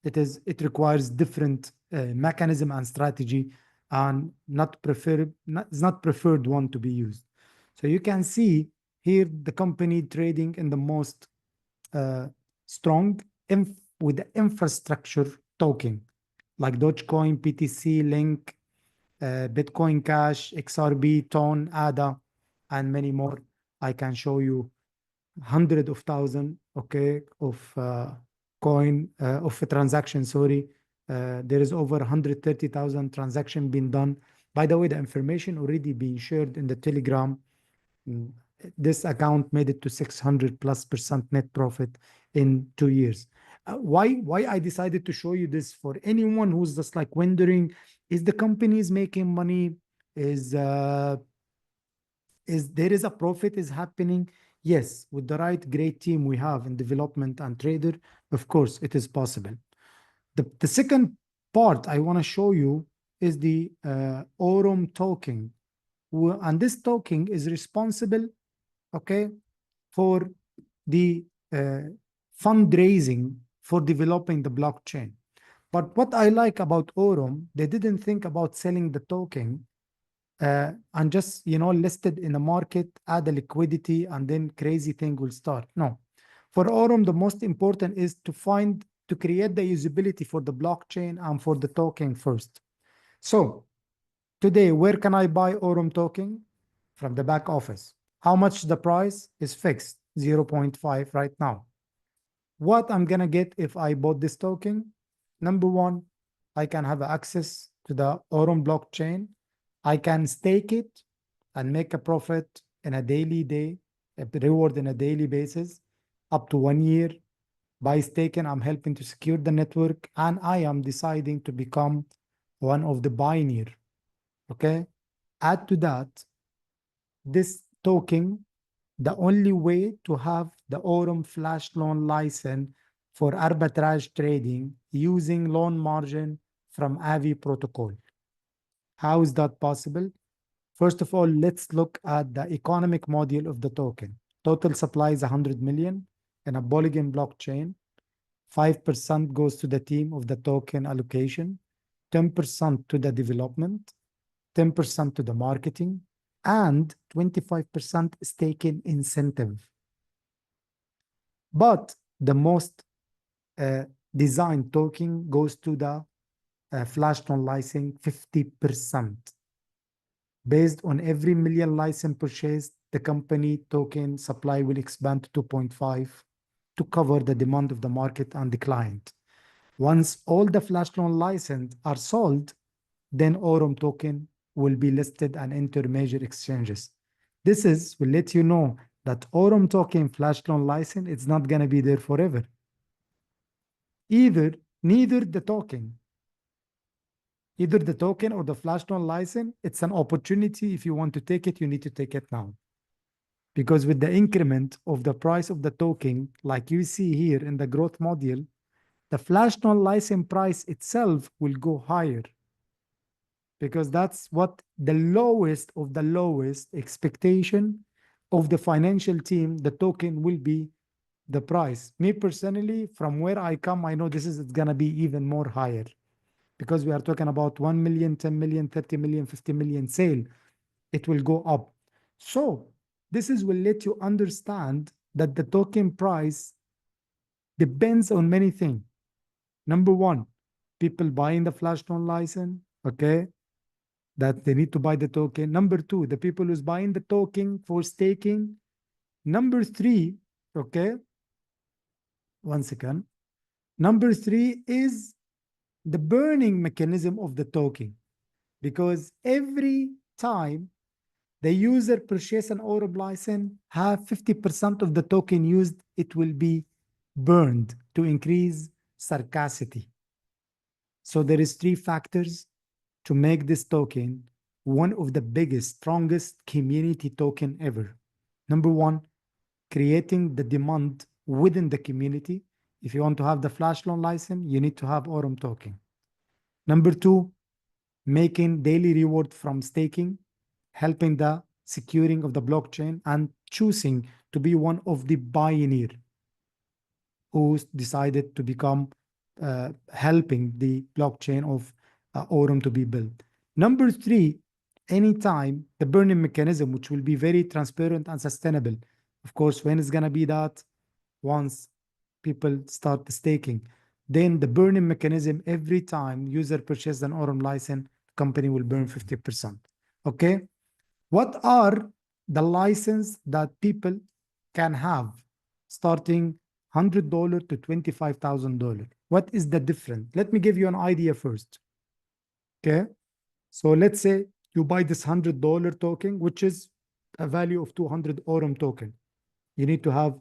it requires different mechanism and strategy, and it's not preferred one to be used. So you can see here the company trading in the most uh, strong with the infrastructure token like Dogecoin, PTC, Link, Bitcoin Cash, XRP, Ton, ADA, and many more. I can show you hundred of thousand, okay, of of a transaction, sorry. There is over 130,000 transaction being done. By the way, the information already being shared in the Telegram. Mm, This account made it to 600+% net profit in 2 years. Why I decided to show you this, for anyone who's just like wondering, is the companies making money? Is there is a profit is happening? Yes, with the right great team we have in development and trader, of course, it is possible. The second part I want to show you is the Aurum token. And this token is responsible, okay, for the fundraising for developing the blockchain. But what I like about Aurum, they didn't think about selling the token and just listed in the market, add the liquidity, and then crazy thing will start. No, for Aurum, the most important is to create the usability for the blockchain and for the token first. So today, where can I buy Aurum token? From the back office. How much the price is fixed? 0.5 right now. What I'm gonna get if I bought this token? Number one, I can have access to the Aurum blockchain. I can stake it and make a profit in a reward in a daily basis, up to 1 year. By staking, I'm helping to secure the network, and I am deciding to become one of the pioneer. Okay. Add to that, this token, the only way to have the Aurum flash loan license for arbitrage trading using loan margin from AVI protocol. How is that possible? First of all, let's look at the economic model of the token. Total supply is 100 million in a Polygon blockchain. 5% goes to the team of the token allocation, 10% to the development, 10% to the marketing, and 25% staking incentive. But the most designed token goes to the flash loan license, 50%. Based on every million license purchased, the company token supply will expand to 2.5 to cover the demand of the market and the client. Once all the flash loan license are sold, then Aurum token will be listed and enter major exchanges. This will let you know that Aurum token flash loan license, it's not going to be there forever. Neither the token or the flash loan license, it's an opportunity. If you want to take it, you need to take it now. Because with the increment of the price of the token, like you see here in the growth module, the flash loan license price itself will go higher, because that's what the lowest of the lowest expectation of the financial team, the token will be the price. Me personally, from where I come, I know this is going to be even more higher, because we are talking about 1 million, 10 million, 30 million, 50 million sale. It will go up. So this will let you understand that the token price depends on many things. Number one, people buying the flash loan license, okay, that they need to buy the token. Number two, the people who's buying the token for staking. Number three, okay, 1 second. Number three is the burning mechanism of the token, because every time the user purchase an Aurum license, have 50% of the token used, it will be burned to increase scarcity. So there is 3 factors to make this token one of the biggest, strongest community token ever. Number one, creating the demand within the community. If you want to have the flash loan license, you need to have Aurum token. Number two, making daily reward from staking, helping the securing of the blockchain, and choosing to be one of the pioneer who decided to become helping the blockchain of Aurum to be built. Number three, anytime the burning mechanism, which will be very transparent and sustainable. Of course, when it's going to be that? Once people start staking. Then the burning mechanism, every time user purchases an Aurum license, company will burn 50%. Okay. What are the license that people can have starting $100 to $25,000? What is the difference? Let me give you an idea first. Okay. So let's say you buy this $100 token, which is a value of 200 Aurum token. You need to have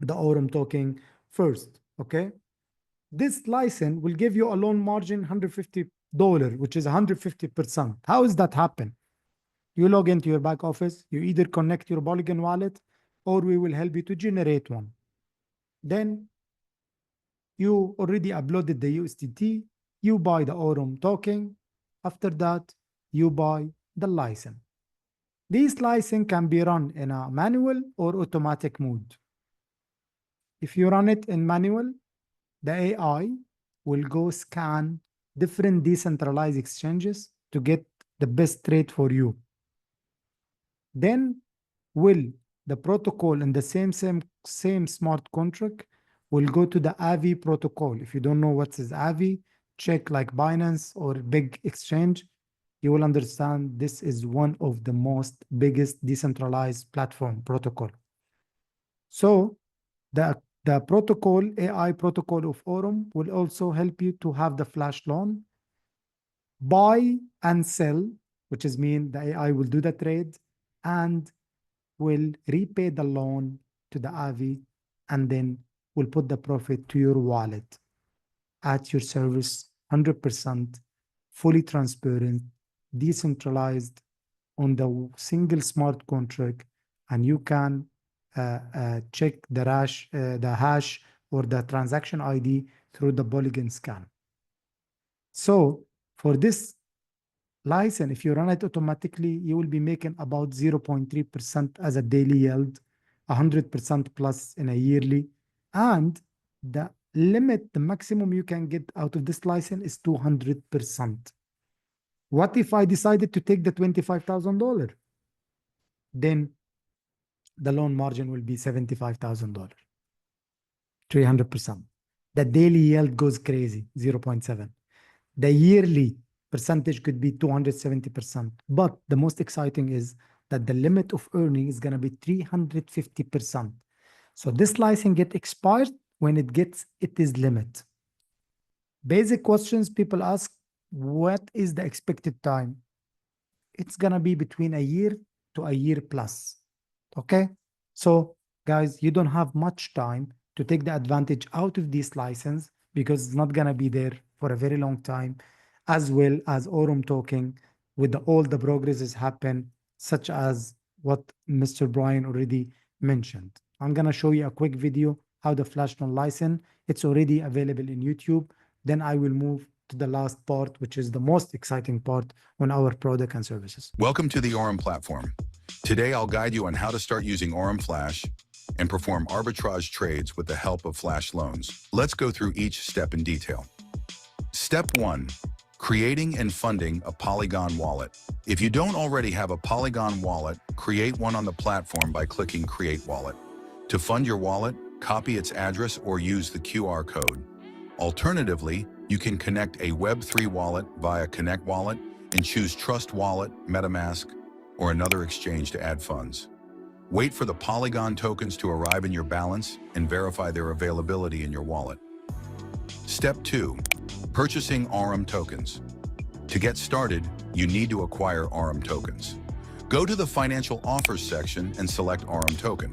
the Aurum token first. Okay. This license will give you a loan margin $150, which is 150%. How does that happen? You log into your back office, you either connect your Polygon wallet, or we will help you to generate one. Then you already uploaded the USDT, you buy the Aurum token. After that, you buy the license. This license can be run in a manual or automatic mode. If you run it in manual, the AI will go scan different decentralized exchanges to get the best rate for you. Then will the protocol in the same smart contract will go to the AVI protocol. If you don't know what is AVI, check like Binance or big exchange. You will understand this is one of the most biggest decentralized platform protocol. So the protocol, AI protocol of Aurum will also help you to have the flash loan, buy and sell, which is mean the AI will do the trade and will repay the loan to the AVI and then will put the profit to your wallet at your service, 100%, fully transparent, decentralized on the single smart contract, and you can check the hash or the transaction ID through the Polygon scan. So for this license, if you run it automatically, you will be making about 0.3% as a daily yield, 100% plus in a yearly. And the limit, the maximum you can get out of this license is 200%. What if I decided to take the $25,000? Then the loan margin will be $75,000, 300%. The daily yield goes crazy, 0.7. The yearly percentage could be 270%. But the most exciting is that the limit of earning is going to be 350%. So this license gets expired when it gets its limit. Basic questions people ask, what is the expected time? It's going to be between a year to a year plus. Okay. So guys, you don't have much time to take the advantage out of this license because it's not going to be there for a very long time, as well as Aurum token with all the progresses happen, such as what Mr. Brian already mentioned. I'm going to show you a quick video how the flash loan license, it's already available in YouTube. Then I will move to the last part, which is the most exciting part on our product and services. Welcome to the Aurum platform. Today, I'll guide you on how to start using Aurum Flash and perform arbitrage trades with the help of flash loans. Let's go through each step in detail. Step 1. Creating and funding a Polygon wallet. If you don't already have a Polygon wallet, create one on the platform by clicking Create Wallet. To fund your wallet, copy its address or use the QR code. Alternatively, you can connect a Web3 wallet via Connect Wallet and choose Trust Wallet, MetaMask, or another exchange to add funds. Wait for the Polygon tokens to arrive in your balance and verify their availability in your wallet. Step 2. Purchasing Aurum tokens. To get started, you need to acquire Aurum tokens. Go to the Financial Offers section and select Aurum token.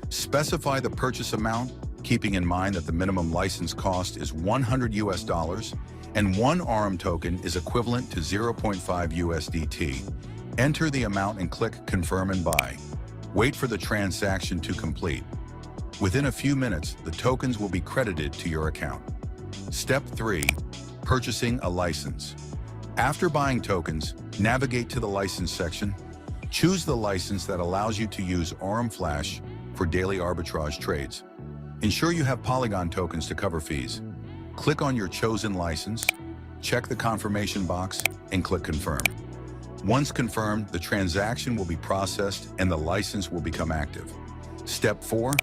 Specify the purchase amount, keeping in mind that the minimum license cost is $100 and one Aurum token is equivalent to 0.5 USDT. Enter the amount and click Confirm and Buy. Wait for the transaction to complete. Within a few minutes, the tokens will be credited to your account. Step 3. Purchasing a license. After buying tokens, navigate to the license section. Choose the license that allows you to use Aurum Flash for daily arbitrage trades. Ensure you have Polygon tokens to cover fees. Click on your chosen license, check the confirmation box, and click Confirm. Once confirmed, the transaction will be processed and the license will become active. Step 4.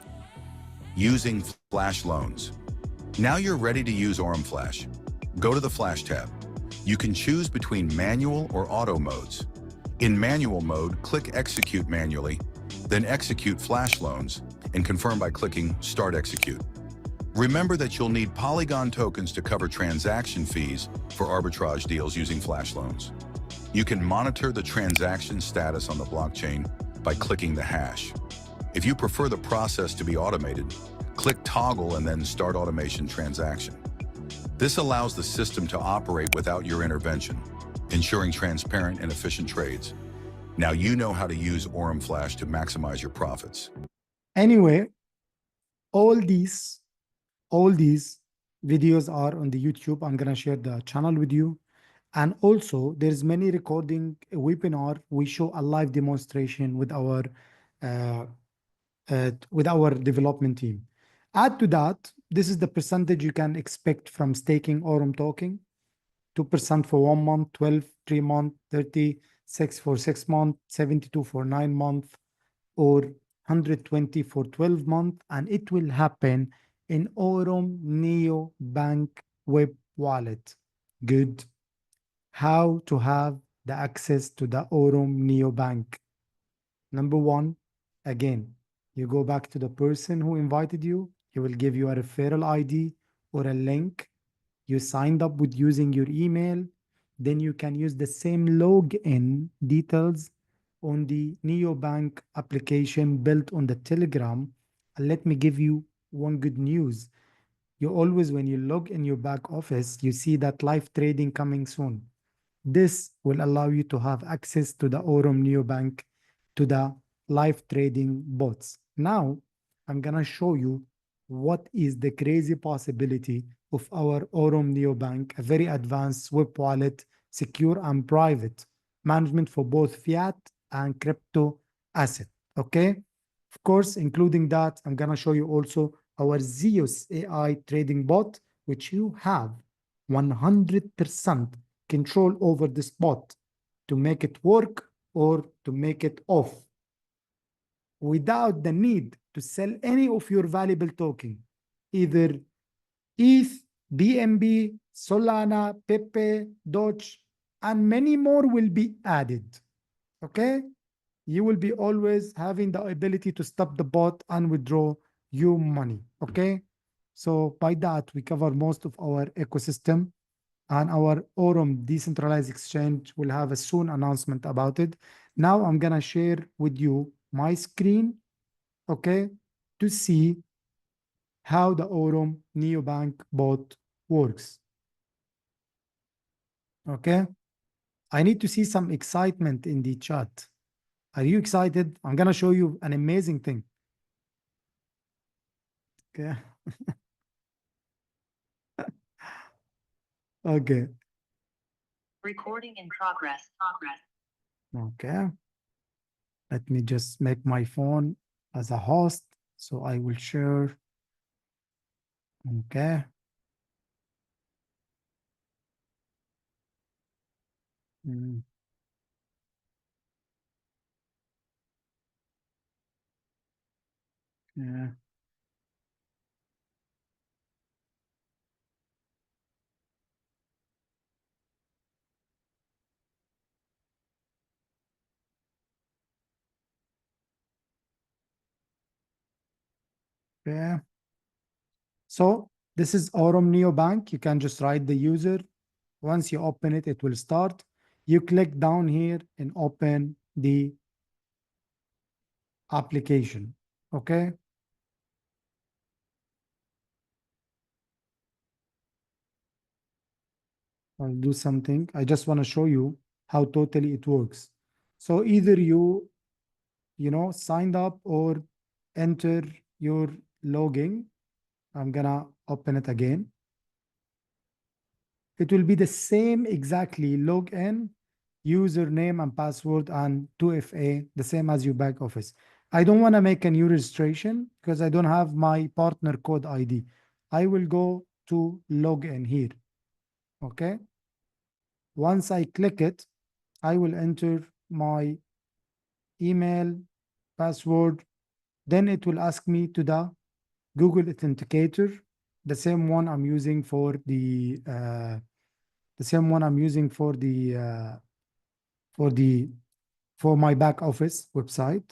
Using Flash loans. Now you're ready to use Aurum Flash. Go to the Flash tab. You can choose between manual or auto modes. In manual mode, click Execute manually, then execute flash loans, and confirm by clicking Start Execute. Remember that you'll need Polygon tokens to cover transaction fees for arbitrage deals using flash loans. You can monitor the transaction status on the blockchain by clicking the hash. If you prefer the process to be automated, click Toggle and then Start Automation Transaction. This allows the system to operate without your intervention, ensuring transparent and efficient trades. Now you know how to use Aurum Flash to maximize your profits. Anyway, all these videos are on the YouTube. I'm gonna share the channel with you. And also there's many recording webinar. We show a live demonstration with our development team. Add to that, this is the percentage you can expect from staking Aurum token. 2% for 1 month, 12, 3 months, 36 for 6 months, 72 for 9 months, or 120 for 12 months, and it will happen in Aurum Neo Bank web wallet. Good. How to have the access to the Aurum Neo Bank? Number one, again, you go back to the person who invited you. He will give you a referral ID or a link. You signed up with using your email. Then you can use the same login details on the Neobank application built on the Telegram. And let me give you one good news. You always, when you log in your back office, you see that live trading coming soon. This will allow you to have access to the Aurum Neobank, to the live trading bots. Now, I'm gonna show you what is the crazy possibility of our Aurum Neobank, a very advanced web wallet, secure and private, management for both fiat and crypto asset, okay? Of course, including that, I'm gonna show you also our Zeus AI trading bot, which you have 100% control over this bot to make it work or to make it off without the need to sell any of your valuable token, either ETH, BNB, Solana, Pepe, Doge, and many more will be added. Okay? You will be always having the ability to stop the bot and withdraw your money. Okay? So by that, we cover most of our ecosystem, and our Aurum decentralized exchange will have a soon announcement about it. Now I'm gonna share with you my screen, okay, to see how the Aurum Neobank bot works. Okay, I need to see some excitement in the chat. Are you excited? I'm gonna show you an amazing thing. Okay. Okay. Recording in progress. Okay. Let me just make my phone as a host, so I will share. Okay. Yeah. Yeah. So this is Aurum Neobank. You can just write the user. Once you open it, it will start. You click down here and open the application. Okay. I'll do something. I just want to show you how totally it works. So either you signed up or enter your login. I'm gonna open it again. It will be the same exactly login, username and password, and 2FA, the same as your back office. I don't want to make a new registration because I don't have my partner code ID. I will go to login here. Okay. Once I click it, I will enter my email, password. Then it will ask me to the Google Authenticator, the same one I'm using for the the same one I'm using for for my back office website.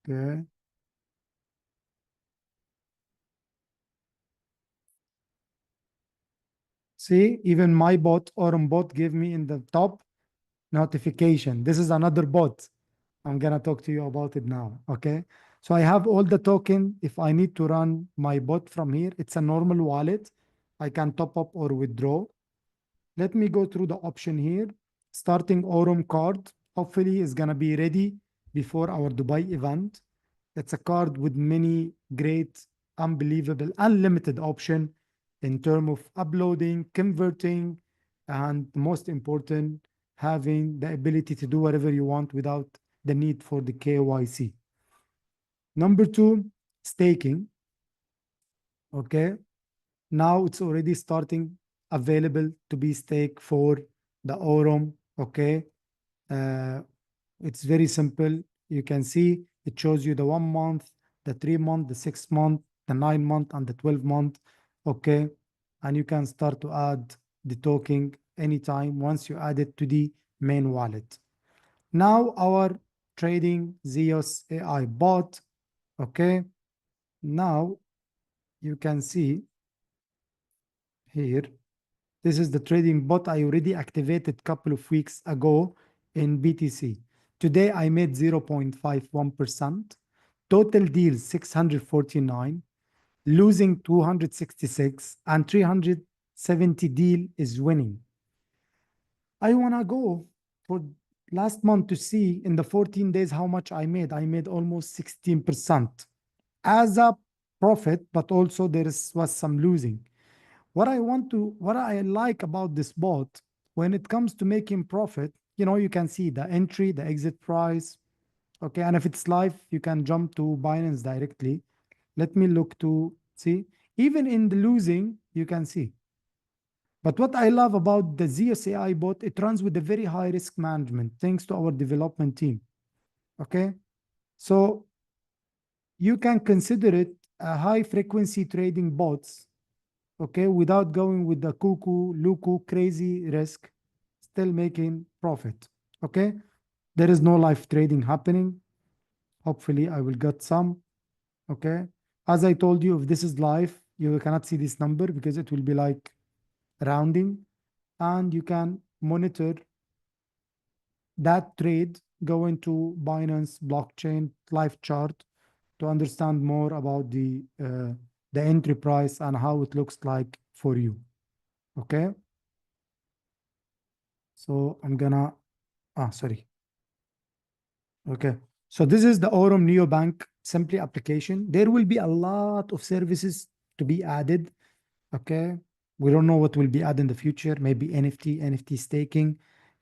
Okay. See, even my bot, Aurum bot, gave me in the top notification. This is another bot. I'm gonna talk to you about it now. Okay. So I have all the token. If I need to run my bot from here, it's a normal wallet. I can top up or withdraw. Let me go through the option here. Starting Aurum card, hopefully is gonna be ready before our Dubai event. It's a card with many great, unbelievable, unlimited option in terms of uploading, converting, and most important, having the ability to do whatever you want without the need for the KYC. Number two, staking. Okay. Now it's already starting available to be staked for the Aurum. Okay. It's very simple. You can see it shows you the 1 month, the 3 month, the 6 month, the 9 month, and the 12 month. Okay. And you can start to add the token anytime once you add it to the main wallet. Now our trading Zeus AI bot. Okay. Now you can see here, this is the trading bot I already activated a couple of weeks ago in BTC. Today I made 0.51%. Total deals 649, losing 266, and 370 deal is winning. I want to go for last month to see in the 14 days how much I made. I made almost 16% as a profit, but also was some losing. What I like about this bot, when it comes to making profit, you can see the entry, the exit price. Okay. And if it's live, you can jump to Binance directly. Let me look to see. Even in the losing, you can see. But what I love about the Zeus AI bot, it runs with a very high risk management, thanks to our development team. Okay. So you can consider it a high frequency trading bots. Okay, without going with the cuckoo, luku, crazy risk, still making profit. Okay, there is no live trading happening. Hopefully, I will get some. Okay, as I told you, if this is live, you cannot see this number because it will be like rounding, and you can monitor that trade. Go into Binance blockchain live chart to understand more about the entry price and how it looks like for you. Okay. So I'm gonna, sorry. Okay. So this is the Aurum Neobank Simply application. There will be a lot of services to be added. Okay. We don't know what will be added in the future. Maybe NFT staking.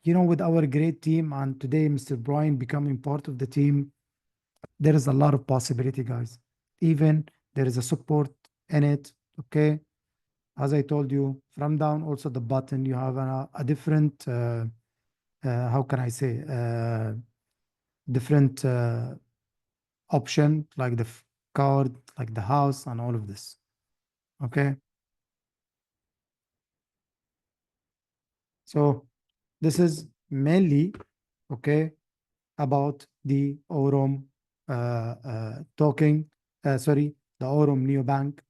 With our great team and today, Mr. Brian becoming part of the team, there is a lot of possibility, guys. Even there is a support in it. Okay. As I told you, from down also the button, you have a different, how can I say, different option like the card, like the house and all of this. Okay. So this is mainly, okay, about the Aurum talking, sorry, the Aurum Neobank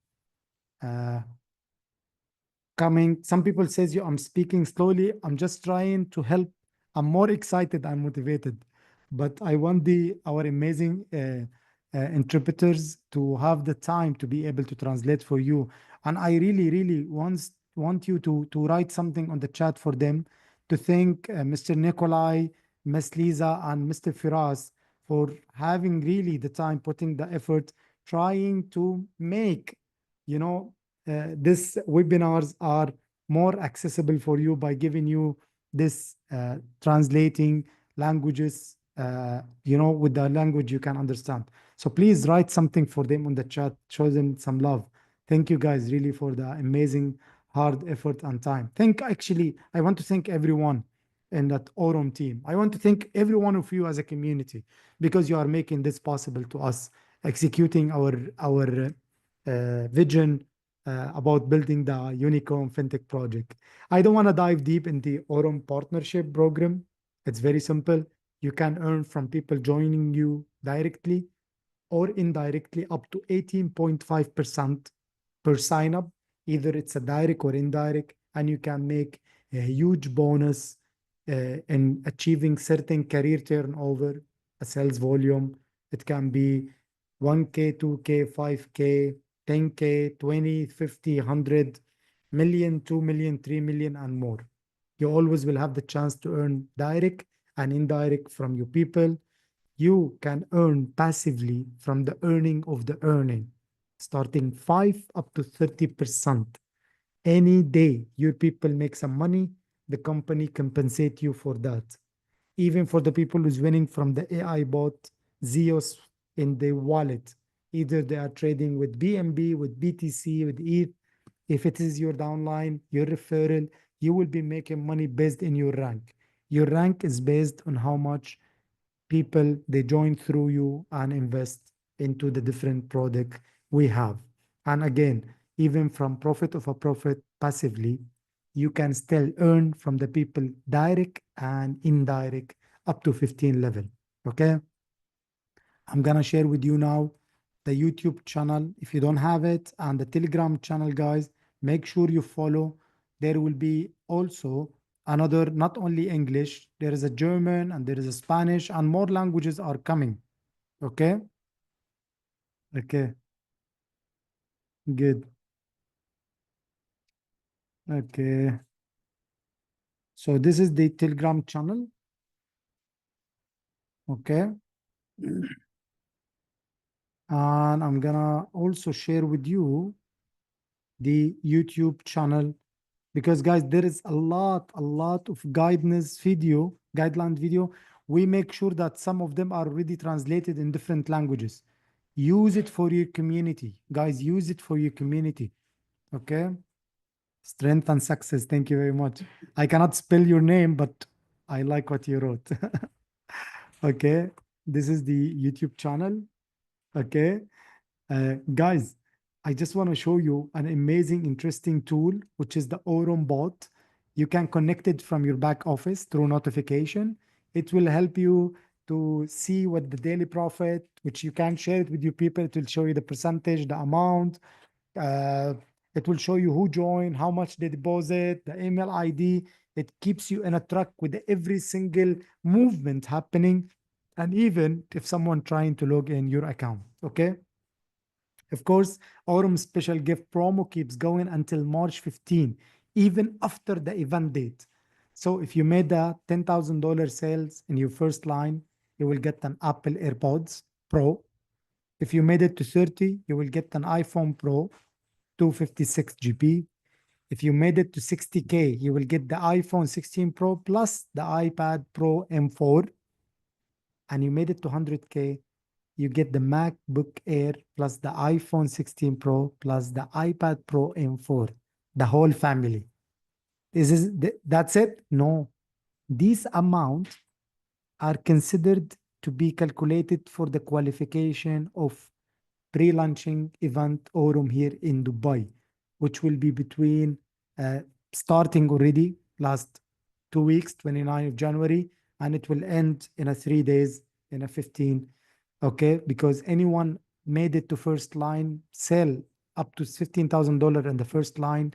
coming. Some people says I'm speaking slowly. I'm just trying to help. I'm more excited and motivated, but I want our amazing interpreters to have the time to be able to translate for you. And I really want you to write something on the chat for them to thank Mr. Nikolai, Miss Lisa, and Mr. Firas for having really the time, putting the effort, trying to make, this webinars are more accessible for you by giving you this translating languages, with the language you can understand. So please write something for them on the chat, show them some love. Thank you guys really for the amazing hard effort and time. Actually, I want to thank everyone in that Aurum team. I want to thank every one of you as a community because you are making this possible to us, executing our vision, about building the unicorn fintech project. I don't want to dive deep into Aurum partnership program. It's very simple. You can earn from people joining you directly or indirectly up to 18.5% per sign up. Either it's a direct or indirect, and you can make a huge bonus in achieving certain career turnover, a sales volume. It can be 1K, 2K, 5K, 10K, 20, 50, 100 million, 2 million, 3 million, and more. You always will have the chance to earn direct and indirect from your people. You can earn passively from the earning of the earning, starting 5 up to 30%. Any day your people make some money, the company compensate you for that. Even for the people who's winning from the AI bot, Zeus in the wallet, either they are trading with BNB, with BTC, with ETH. If it is your downline, your referral, you will be making money based in your rank. Your rank is based on how much people they join through you and invest into the different product we have. And again, even from profit of a profit passively, you can still earn from the people direct and indirect up to 15 level. Okay. I'm gonna share with you now the YouTube channel if you don't have it, and the Telegram channel, guys. Make sure you follow. There will be also another, not only English, there is a German and there is a Spanish, and more languages are coming. Okay. Okay. Good. Okay. So this is the Telegram channel. Okay. And I'm gonna also share with you the YouTube channel, because guys, there is a lot of guideline video. We make sure that some of them are already translated in different languages. Use it for your community, guys. Use it for your community. Okay. Strength and success. Thank you very much. I cannot spell your name, but I like what you wrote. Okay. This is the YouTube channel. Okay. Guys, I just want to show you an amazing, interesting tool, which is the AURUM bot. You can connect it from your back office through notification. It will help you to see what the daily profit, which you can share it with your people. It will show you the percentage, the amount. Uh, it will show you who joined, how much they deposit, the email ID. It keeps you in a track with every single movement happening, and even if someone trying to log in your account. Okay. Of course, Aurum special gift promo keeps going until March 15, even after the event date. So if you made a $10,000 sales in your first line, you will get an Apple AirPods Pro. If you made it to 30, you will get an iPhone Pro 256 GB. If you made it to 60K, you will get the iPhone 16 Pro plus the iPad Pro M4. And you made it to 100K, you get the MacBook Air plus the iPhone 16 Pro plus the iPad Pro M4, the whole family. That's it? No. These amounts are considered to be calculated for the qualification of pre-launching event Aurum here in Dubai, which will be between starting already last 2 weeks, 29th of January, and it will end in a 3 days in a 15. Okay, because anyone made it to first line, sell up to $15,000 in the first line,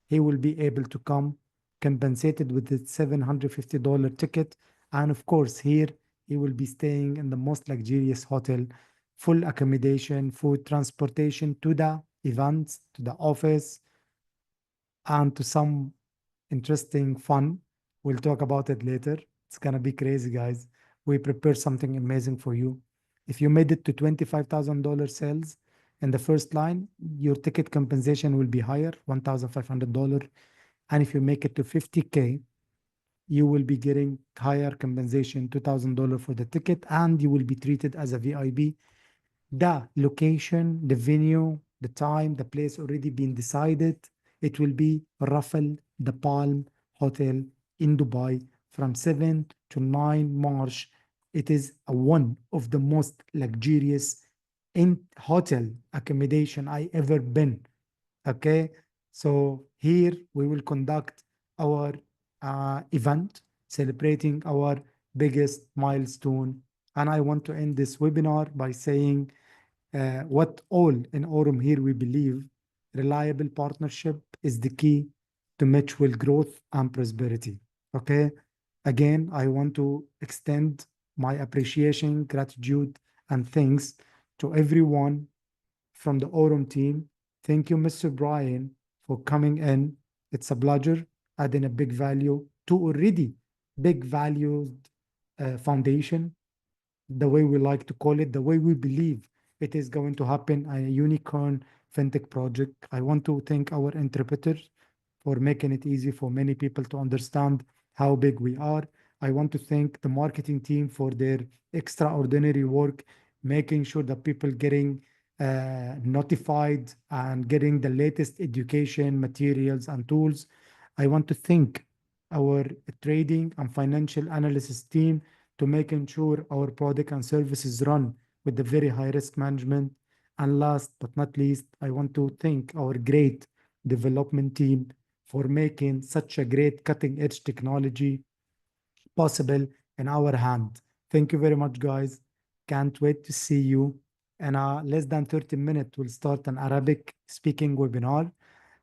he will be able to come compensated with the $750 ticket. And of course, here he will be staying in the most luxurious hotel, full accommodation, food, transportation to the events, to the office, and to some interesting fun. We'll talk about it later. It's gonna be crazy, guys. We prepared something amazing for you. If you made it to $25,000 sales in the first line, your ticket compensation will be higher, $1,500. And if you make it to 50K, you will be getting higher compensation, $2,000 for the ticket, and you will be treated as a VIP. The location, the venue, the time, the place already been decided. It will be Raffle the Palm Hotel in Dubai from 7th to 9 March. It is one of the most luxurious in hotel accommodation I ever been. Okay, so here we will conduct our event celebrating our biggest milestone. And I want to end this webinar by saying what all in Aurum here we believe reliable partnership is the key to mutual growth and prosperity. Okay, again, I want to extend my appreciation, gratitude, and thanks to everyone from the Aurum team. Thank you, Mr. Brian, for coming in. It's a pleasure adding a big value to already big valued foundation, the way we like to call it, the way we believe it is going to happen, a unicorn fintech project. I want to thank our interpreters for making it easy for many people to understand how big we are. I want to thank the marketing team for their extraordinary work, making sure that people getting notified and getting the latest education materials and tools. I want to thank our trading and financial analysis team to making sure our product and services run with the very high risk management. And last but not least, I want to thank our great development team for making such a great cutting edge technology possible in our hand. Thank you very much, guys. Can't wait to see you. In less than 30 minutes, we'll start an Arabic speaking webinar.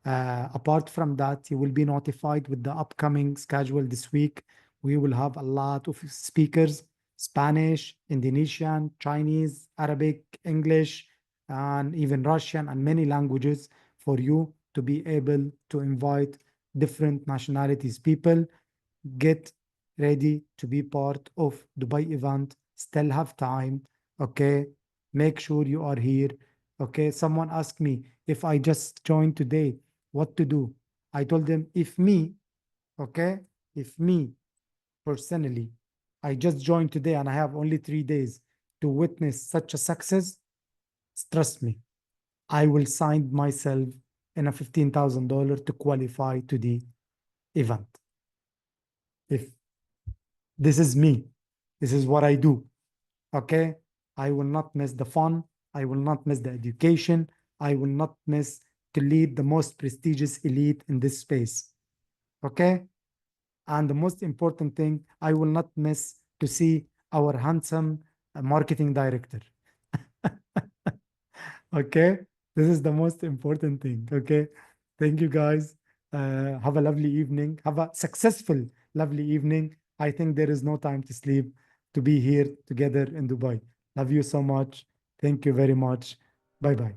Apart from that, you will be notified with the upcoming schedule this week. We will have a lot of speakers, Spanish, Indonesian, Chinese, Arabic, English, and even Russian, and many languages for you to be able to invite different nationalities people. Get ready to be part of Dubai event. Still have time. Okay. Make sure you are here. Okay. Someone asked me if I just joined today, what to do. I told them okay, if me personally, I just joined today and I have only 3 days to witness such a success, trust me, I will sign myself in a $15,000 to qualify to the event. If this is me, this is what I do. Okay. I will not miss the fun. I will not miss the education. I will not miss to lead the most prestigious elite in this space. Okay. And the most important thing, I will not miss to see our handsome marketing director. Okay. This is the most important thing. Okay. Thank you, guys. Have a lovely evening. Have a successful, lovely evening. I think there is no time to sleep to be here together in Dubai. Love you so much. Thank you very much. Bye bye.